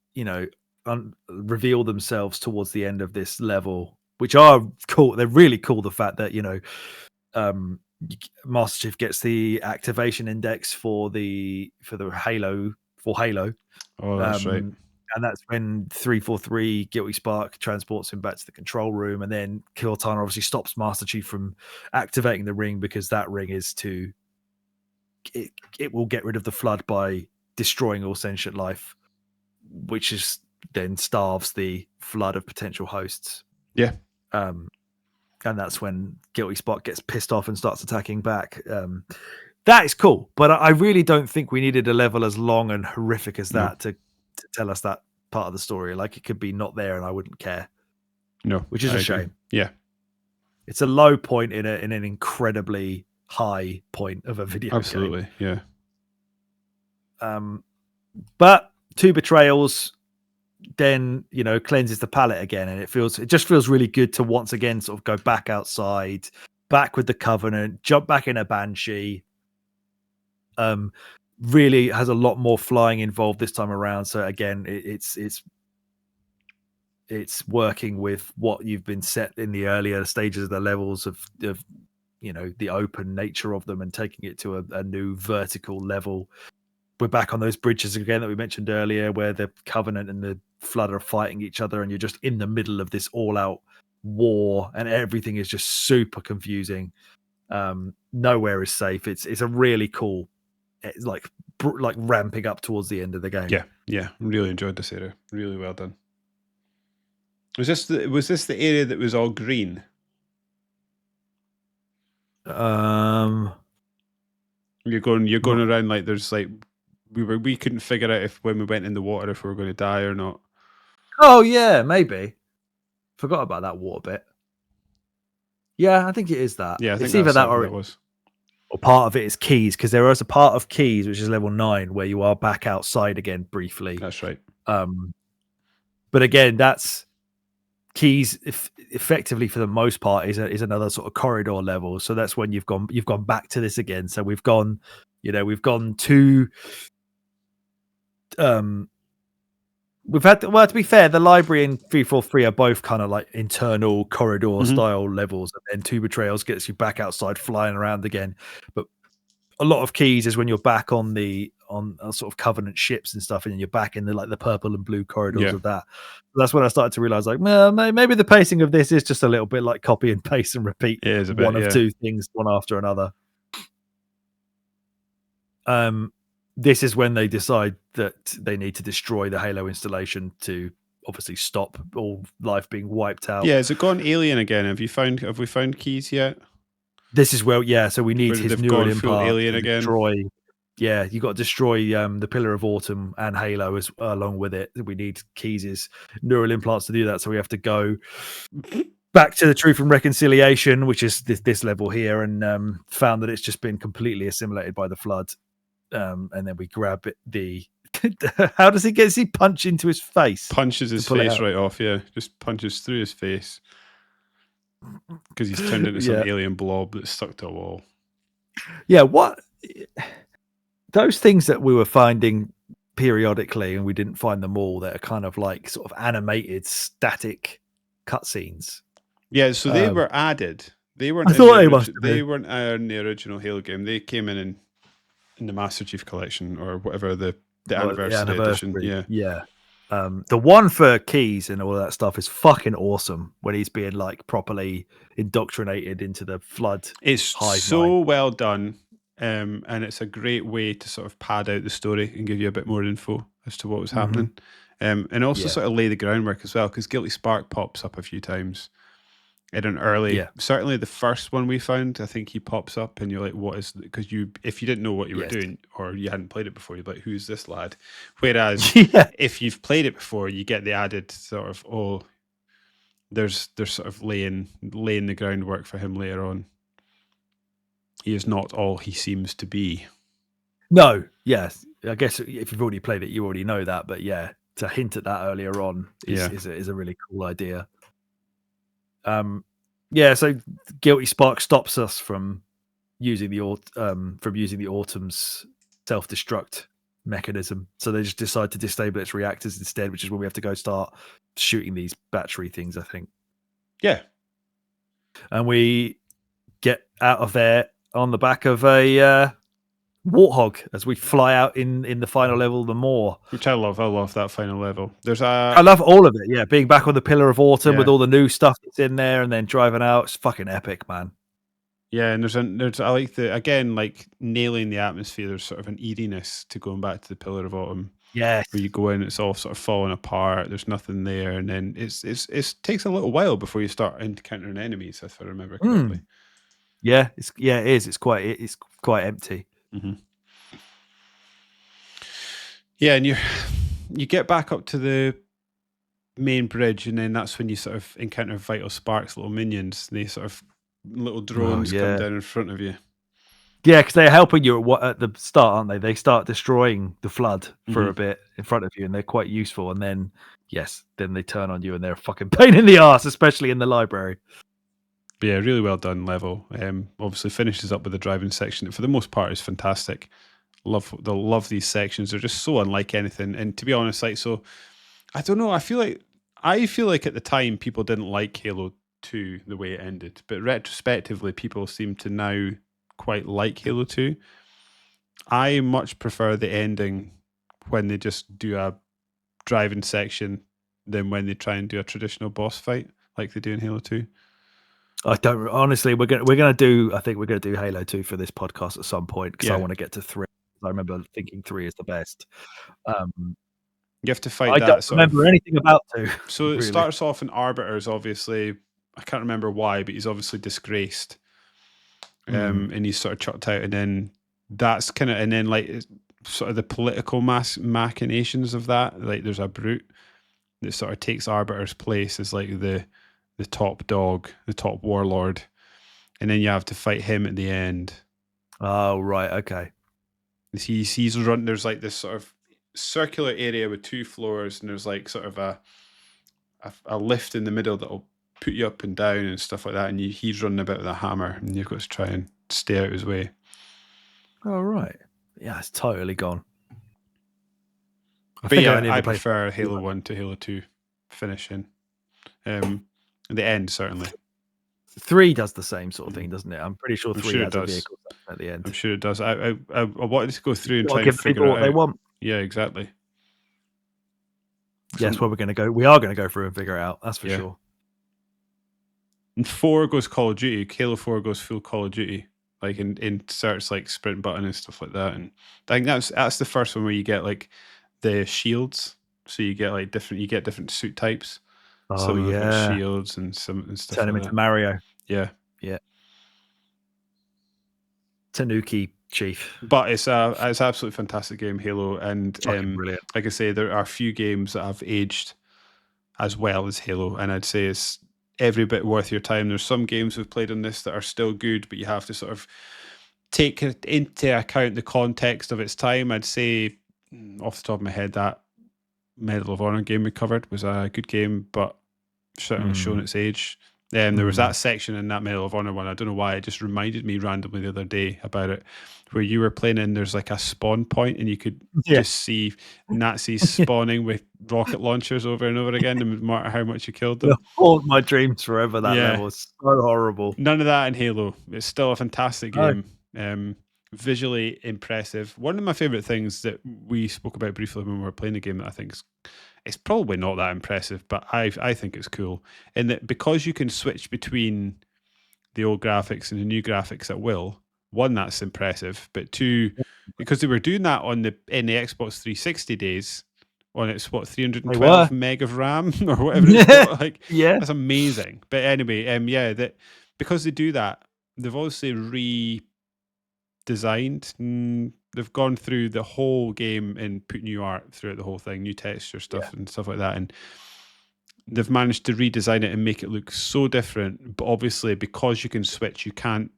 reveal themselves towards the end of this level, which are cool. They're really cool. The fact that Master Chief gets the activation index for Halo. Oh, that's right. And that's when 343 Guilty Spark transports him back to the control room, and then Cortana obviously stops Master Chief from activating the ring, because that ring is it will get rid of the flood by destroying all sentient life, which is then starves the flood of potential hosts. Yeah. And that's when Guilty Spark gets pissed off and starts attacking back. That is cool, but I really don't think we needed a level as long and horrific as that to tell us that part of the story. Like, it could be not there and I wouldn't care. No, which is a shame. Yeah, it's a low point in an incredibly high point of a video game. Absolutely, yeah. But 2 betrayals then, cleanses the palate again, and it just feels really good to once again sort of go back outside, back with the Covenant, jump back in a Banshee. Really has a lot more flying involved this time around. So again, it's working with what you've been set in the earlier stages of the levels of the open nature of them, and taking it to a new vertical level. We're back on those bridges again that we mentioned earlier, where the Covenant and the Flood are fighting each other, and you're just in the middle of this all-out war, and everything is just super confusing. Nowhere is safe. It's a really cool, it's like ramping up towards the end of the game. Yeah, really enjoyed this area. Really well done. Was this the area that was all green? You're going around like there's like we couldn't figure out if when we went in the water if we were going to die or not. Oh yeah, maybe. Forgot about that water bit. Yeah, I think it is that. Yeah, I think it's either that or it was. Or part of it is Keys, because there is a part of Keys which is level 9 where you are back outside again briefly. That's right. But again, that's Keys. Effectively, for the most part, is another sort of corridor level. So that's when you've gone back to this again. So we've gone to we've had to be fair, the library and 343 are both kind of like internal corridor style levels, and then 2 betrayals gets you back outside flying around again. But a lot of Keys is when you're back on sort of Covenant ships and stuff, and then you're back in the purple and blue corridors of that. That's when I started to realize, like, well, maybe the pacing of this is just a little bit like copy and paste and repeat one of 2 things one after another. This is when they decide that they need to destroy the Halo installation to obviously stop all life being wiped out. Yeah, has it gone alien again? Have we found Keys yet? This is where, so we need his neural implant alien to again. Destroy. Yeah, you got to destroy the Pillar of Autumn and Halo along with it. We need Keys's neural implants to do that, so we have to go back to the Truth and Reconciliation, which is this level here, and found that it's just been completely assimilated by the Flood. And then we grab it. How does he punch into his face? Punches his face right off. Yeah, just punches through his face because he's turned into some alien blob that's stuck to a wall. Yeah, what those things that we were finding periodically, and we didn't find them all, that are kind of like sort of animated static cutscenes. Yeah, so they were added. They weren't. They weren't in the original Halo game. They came in the Master Chief Collection or whatever the anniversary edition. Yeah. The one for Keys and all that stuff is fucking awesome when he's being like properly indoctrinated into the Flood. It's so well done, and it's a great way to sort of pad out the story and give you a bit more info as to what was happening, and also sort of lay the groundwork as well, because Guilty Spark pops up a few times. In an early, certainly the first one we found, I think he pops up and you're like, what is, because if you didn't know what you were doing or you hadn't played it before, you're like, who's this lad? Whereas if you've played it before, you get the added sort of, there's sort of laying the groundwork for him later on. He is not all he seems to be. No, yes. I guess if you've already played it, you already know that, but yeah, to hint at that earlier on is a really cool idea. So Guilty Spark stops us from using the Autumn's self-destruct mechanism. So they just decide to disable its reactors instead, which is when we have to go start shooting these battery things, I think. Yeah. And we get out of there on the back of a Warthog as we fly out in the final level, the Moor. Which I love. I love that final level. I love all of it. Yeah, being back on the Pillar of Autumn with all the new stuff that's in there, and then driving out. It's fucking epic, man. Yeah, and there's I like like nailing the atmosphere. There's sort of an eeriness to going back to the Pillar of Autumn. Yes. Where you go in, it's all sort of falling apart. There's nothing there, and then it takes a little while before you start encountering enemies, if I remember correctly. Yeah, it is. It's quite empty. Mm-hmm. Yeah, and you get back up to the main bridge, and then that's when you sort of encounter Vital Spark's little minions. They sort of little drones come down in front of you. Yeah, because they're helping you at the start, aren't they? They start destroying the flood for a bit in front of you, and they're quite useful. And then, then they turn on you, and they're a fucking pain in the ass, especially in the library. But yeah, really well done level. Obviously finishes up with the driving section. For the most part, is fantastic. Love these sections. They're just so unlike anything. And to be honest, like, so I don't know. I feel like at the time people didn't like Halo 2 the way it ended, but retrospectively, people seem to now quite like Halo 2. I much prefer the ending when they just do a driving section than when they try and do a traditional boss fight like they do in Halo 2. I don't honestly. I think we're gonna do Halo 2 for this podcast at some point because I Yeah. want to get to 3. I remember thinking 3 is the best. You have to fight I that don't sort remember of. anything about 2. So it really. starts off in Arbiter's, obviously. I can't remember why, but he's obviously disgraced. And he's sort of chucked out, and then that's kind of, and then like sort of the political machinations of that. Like there's a brute that sort of takes Arbiter's place as like the top dog, the top warlord, and then you have to fight him at the end. Oh right, okay. He's run. There's like this sort of circular area with 2 floors, and there's like sort of a lift in the middle that'll put you up and down and stuff like that. And he's running about with a hammer, and you've got to try and stay out his way. Oh right, yeah, it's totally gone. But yeah, I prefer Halo 1 to Halo 2 finishing. The end certainly. 3 does the same sort of thing, doesn't it? I'm pretty sure 3 sure has a vehicle at the end. I'm sure it does. I wanted to go through and try and give figure people it what out. they want. Yeah, exactly. Yes, well, we are going to go through and figure it out. That's for sure. And 4 goes Call of Duty. Halo 4 goes full Call of Duty, like inserts like sprint button and stuff like that. And I think that's the first one where you get like the shields. So you get like different suit types. Oh some yeah, have got shields and some stuff. Turn him into Mario. Yeah. Tanuki Chief. But it's absolutely fantastic game, Halo, and brilliant. Like I say, there are a few games that have aged as well as Halo, and I'd say it's every bit worth your time. There's some games we've played on this that are still good, but you have to sort of take into account the context of its time. I'd say, off the top of my head, that Medal of Honor game we covered was a good game, but certainly shown its age. There was that section in that Medal of Honor one. I don't know why, it just reminded me randomly the other day about it, where you were playing and there's like a spawn point and you could just see Nazis spawning with rocket launchers over and over again, no matter how much you killed them. It'll haunt my dreams forever. That level is so horrible. None of that in Halo. It's still a fantastic game. Visually impressive. One of my favorite things that we spoke about briefly when we were playing the game that I think it's probably not that impressive, but I think it's cool in that because you can switch between the old graphics and the new graphics at will. One, that's impressive, but 2, because they were doing that in the Xbox 360 days on its 312 meg of RAM or whatever it's got. Like, that's amazing. But anyway, that because they do that, they've obviously redesigned. They've gone through the whole game and put new art throughout the whole thing, new texture stuff and stuff like that, and they've managed to redesign it and make it look so different. But obviously, because you can switch, you can't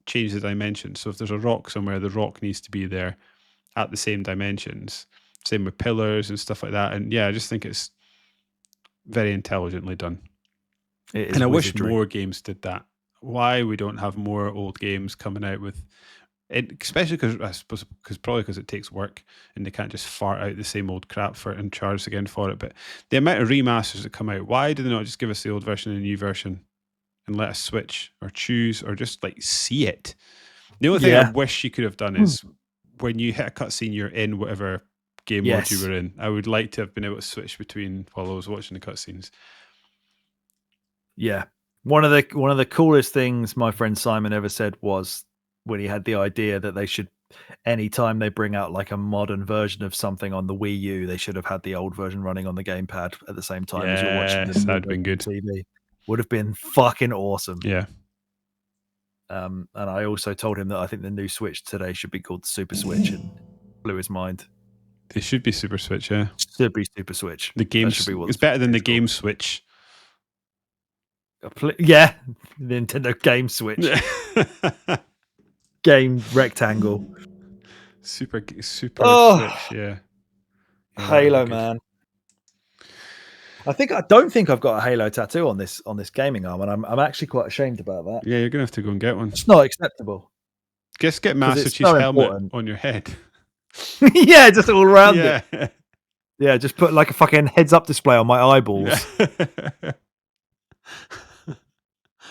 change the dimensions. So if there's a rock somewhere, the rock needs to be there at the same dimensions. Same with pillars and stuff like that. And yeah, I just think it's very intelligently done. And I wish more games did that. Why we don't have more old games coming out with it, especially because I suppose because it takes work and they can't just fart out the same old crap for it and charge again for it. But the amount of remasters that come out, why do they not just give us the old version and the new version and let us switch or choose or just like see it? The only thing I wish you could have done is when you hit a cutscene, you're in whatever game mode you were in. I would like to have been able to switch between while I was watching the cutscenes. Yeah. One of the coolest things my friend Simon ever said was when he had the idea that they should, anytime they bring out like a modern version of something on the Wii U, they should have had the old version running on the gamepad at the same time as you're watching the that'd been good. TV. Would have been fucking awesome. Yeah. And I also told him that I think the new Switch today should be called Super Switch, and blew his mind. They should be Super Switch, yeah. Should be Super Switch. The game should be it's better than the Game Switch. Yeah, Nintendo Game Switch. game rectangle. Super Oh, Switch, yeah. Yeah, that'd be Halo, good. man. I don't think I've got a Halo tattoo on this gaming arm, and I'm actually quite ashamed about that. Yeah, you're gonna have to go and get one. It's not acceptable. Just get 'Cause Master it's Chief's so helmet important. on your head. Yeah, just all around it. Yeah. Yeah, just put like a fucking heads-up display on my eyeballs.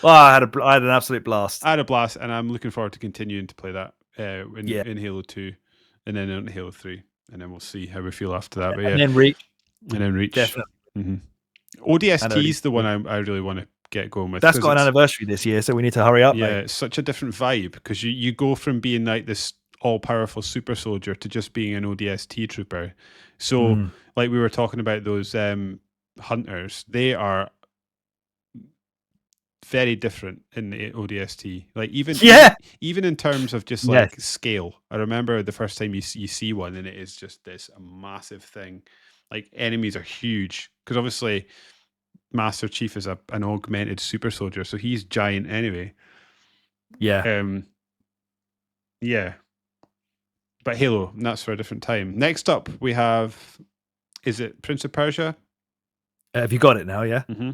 Oh, I had an absolute blast. I had a blast, and I'm looking forward to continuing to play that Yeah. in Halo 2, and then in Halo 3, and then we'll see how we feel after that. But And yeah, then Reach. and then Reach. Definitely. ODST is the one I really want to get going with. That's 'cause got an it's- anniversary this year, so we need to hurry up, Yeah, mate. it's such a different vibe because you go from being like this all-powerful super soldier to just being an ODST trooper. So, like we were talking about those hunters, they are very different in the ODST. Like even in terms of just like scale. I remember the first time you see one, and it is just this massive thing. Like enemies are huge because obviously Master Chief is an augmented super soldier, so he's giant anyway. Yeah. Yeah. But Halo, and that's for a different time. Next up, we have, is it Prince of Persia? Have you got it now? Yeah. Mm-hmm.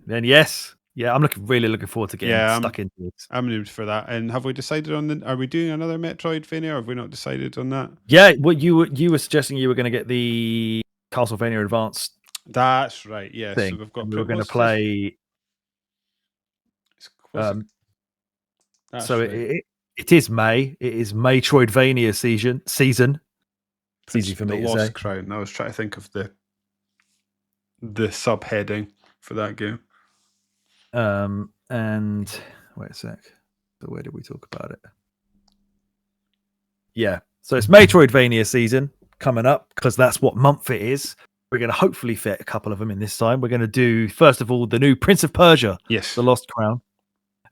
Then yes. Yeah, I'm really looking forward to getting stuck into it. I'm moved for that. And have we decided on are we doing another Metroidvania, or have we not decided on that? Yeah, what you were suggesting you were going to get the Castlevania Advanced. That's right. Yes. Thing. So we've got. We were going to play. So right. It is May. It is MAYtroidvania season. It's easy for me to Lost say. Crown. I was trying to think of the subheading for that game. And wait a sec. So where did we talk about it? Yeah. So it's MAYtroidvania season coming up because that's what month it is. We're going to hopefully fit a couple of them in this time. We're going to do, first of all, the new Prince of Persia. Yes. The Lost Crown.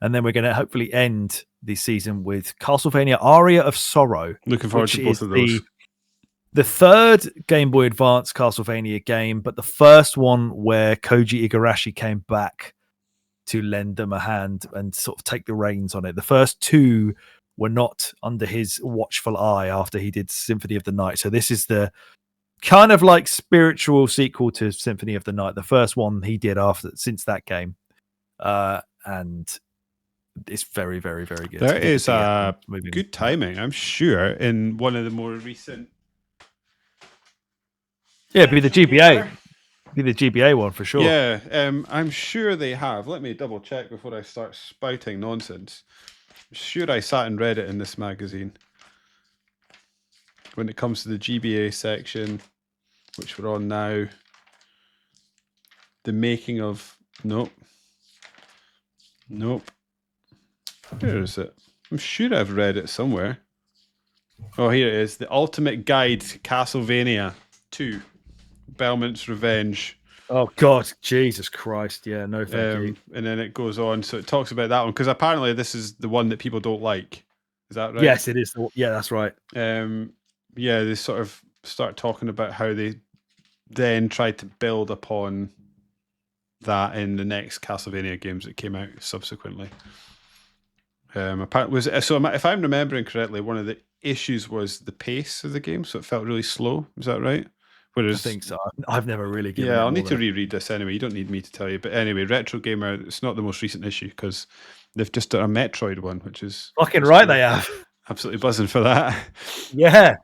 And then we're going to hopefully end the season with Castlevania Aria of Sorrow. Looking forward to both of those. The third Game Boy Advance Castlevania game, but the first one where Koji Igarashi came back to lend them a hand and sort of take the reins on it. The first two were not under his watchful eye after he did Symphony of the Night. So this is the kind of like spiritual sequel to Symphony of the Night. The first one he did since that game. And it's very, very, very good. There is good timing, I'm sure, in one of the more recent. Yeah, it'd be the GBA. Be the GBA one for sure. Yeah, I'm sure they have. Let me double check before I start spouting nonsense. I'm sure I sat and read it in this magazine. When it comes to the GBA section, which we're on now, the making of nope. Where is it? I'm sure I've read it somewhere. Oh, here it is. The Ultimate Guide to Castlevania 2. Belmont's Revenge. Oh, God. Jesus Christ. Yeah, no thank you. And then it goes on. So it talks about that one. Because apparently this is the one that people don't like. Is that right? Yes, it is. Yeah, that's right. Yeah, they sort of start talking about how they then tried to build upon that in the next Castlevania games that came out subsequently. If I'm remembering correctly, one of the issues was the pace of the game, so it felt really slow. Is that right? Whereas, I think so. I've never really given I'll need to reread this anyway. You don't need me to tell you. But anyway, Retro Gamer, it's not the most recent issue because they've just done a Metroid one, which is fucking right. They have absolutely buzzing for that. Yeah.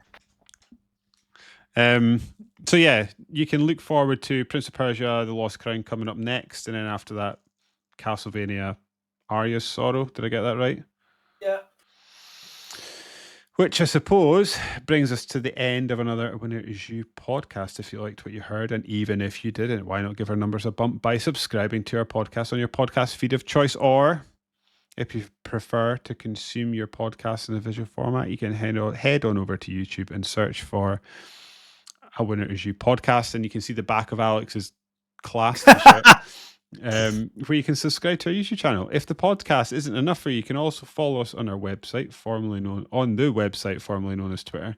So yeah, you can look forward to Prince of Persia: The Lost Crown coming up next, and then after that, Castlevania Aria of Sorrow. Did I get that right? Yeah. Which I suppose brings us to the end of another Winner Is You podcast. If you liked what you heard, and even if you didn't, why not give our numbers a bump by subscribing to our podcast on your podcast feed of choice, or if you prefer to consume your podcast in a visual format, you can head on over to YouTube and search for a Winner Is You podcast, and you can see the back of Alex's class t-shirt. Where you can subscribe to our YouTube channel. If the podcast isn't enough for you, you can also follow us on our website, formerly known as Twitter.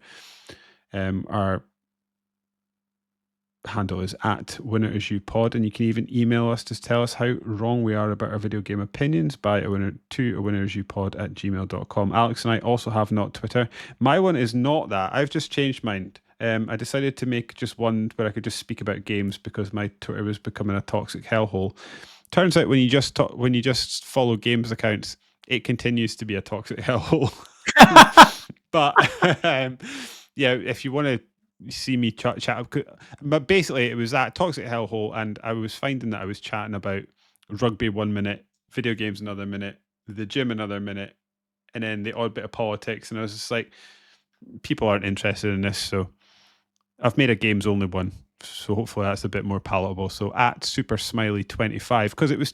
handle is @winnerisyoupod, and you can even email us to tell us how wrong we are about our video game opinions by to winnerisyoupod@gmail.com. Alex and I also have not Twitter. My one is not that. I've just changed mine. I decided to make just one where I could just speak about games because my Twitter was becoming a toxic hellhole. Turns out when you just follow games accounts, it continues to be a toxic hellhole. But yeah, if you want to see me chat, but basically it was that toxic hellhole, and I was finding that I was chatting about rugby 1 minute, video games another minute, the gym another minute, and then the odd bit of politics, and I was just like, people aren't interested in this, so I've made a games only one, so hopefully that's a bit more palatable. So @SuperSmiley25, because it was,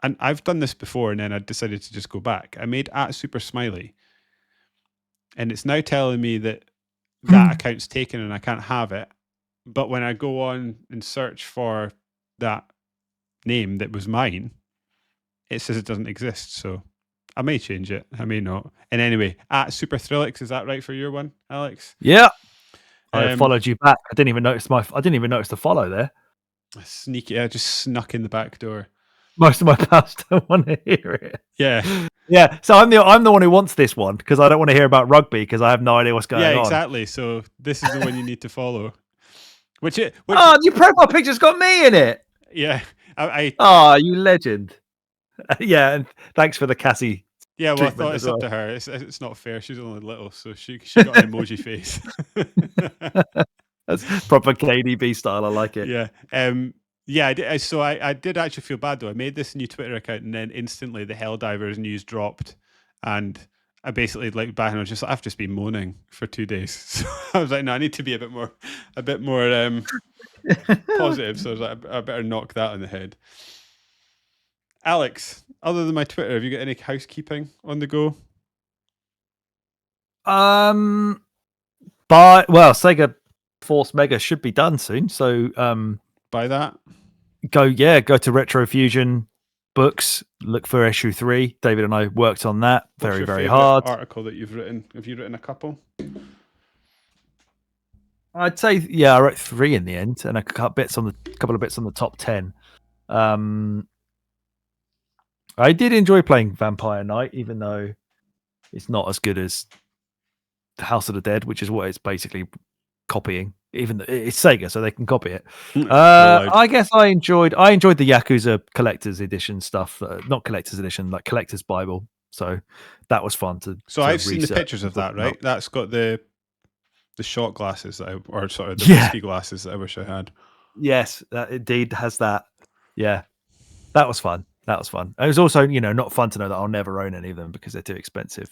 and I've done this before, and then I decided to just go back. I made @SuperSmiley, and it's now telling me that account's taken and I can't have it. But when I go on and search for that name that was mine, it says it doesn't exist. So I may change it. I may not. And anyway, @SuperThrillix, is that right for your one, Alex? Yeah. I followed you back. I didn't even notice the follow there. Sneaky, I just snuck in the back door. Most of my pals don't want to hear it. Yeah. Yeah. So I'm the one who wants this one because I don't want to hear about rugby because I have no idea what's going on. Yeah, exactly. So this is the one you need to follow. Which your profile picture's got me in it. Yeah. You legend. Yeah, and thanks for the Cassie. Yeah, well, I thought it's up to her. It's not fair. She's only little, so she got an emoji face. That's proper KDB style. I like it. Yeah. Yeah, I did actually feel bad though. I made this new Twitter account, and then instantly the Helldivers news dropped, and I basically looked back and I was just like, I've just been moaning for 2 days. So I was like, no, I need to be a bit more positive. So I was like, I better knock that on the head. Alex, other than my Twitter, have you got any housekeeping on the go? Sega Force Mega should be done soon. So buy that. Go to Retro Fusion Books. Look for issue 3. David and I worked on that very hard. Article that you've written. Have you written a couple? I'd say I wrote 3 in the end, and a couple of bits on the top 10. I did enjoy playing Vampire Knight, even though it's not as good as House of the Dead, which is what it's basically copying. Even though it's Sega, so they can copy it. I guess I enjoyed the Yakuza collector's edition stuff. Not collector's edition, like collector's Bible. So that was fun to. So I've seen the pictures of that, right? That's got the shot glasses the whiskey glasses that I wish I had. Yes, that indeed has that. Yeah, that was fun. It was also, not fun to know that I'll never own any of them because they're too expensive.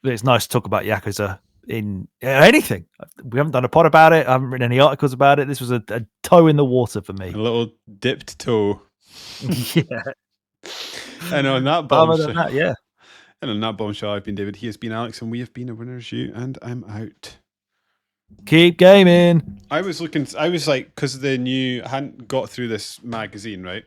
It's nice to talk about Yakuza in anything. We haven't done a pod about it. I haven't written any articles about it. This was a toe in the water for me. A little dipped toe. Yeah. And on that bombshell, And on that bombshell, I've been David. He has been Alex, and we have been a Winner's You, and I'm out. Keep gaming. I was like, because I hadn't got through this magazine, right?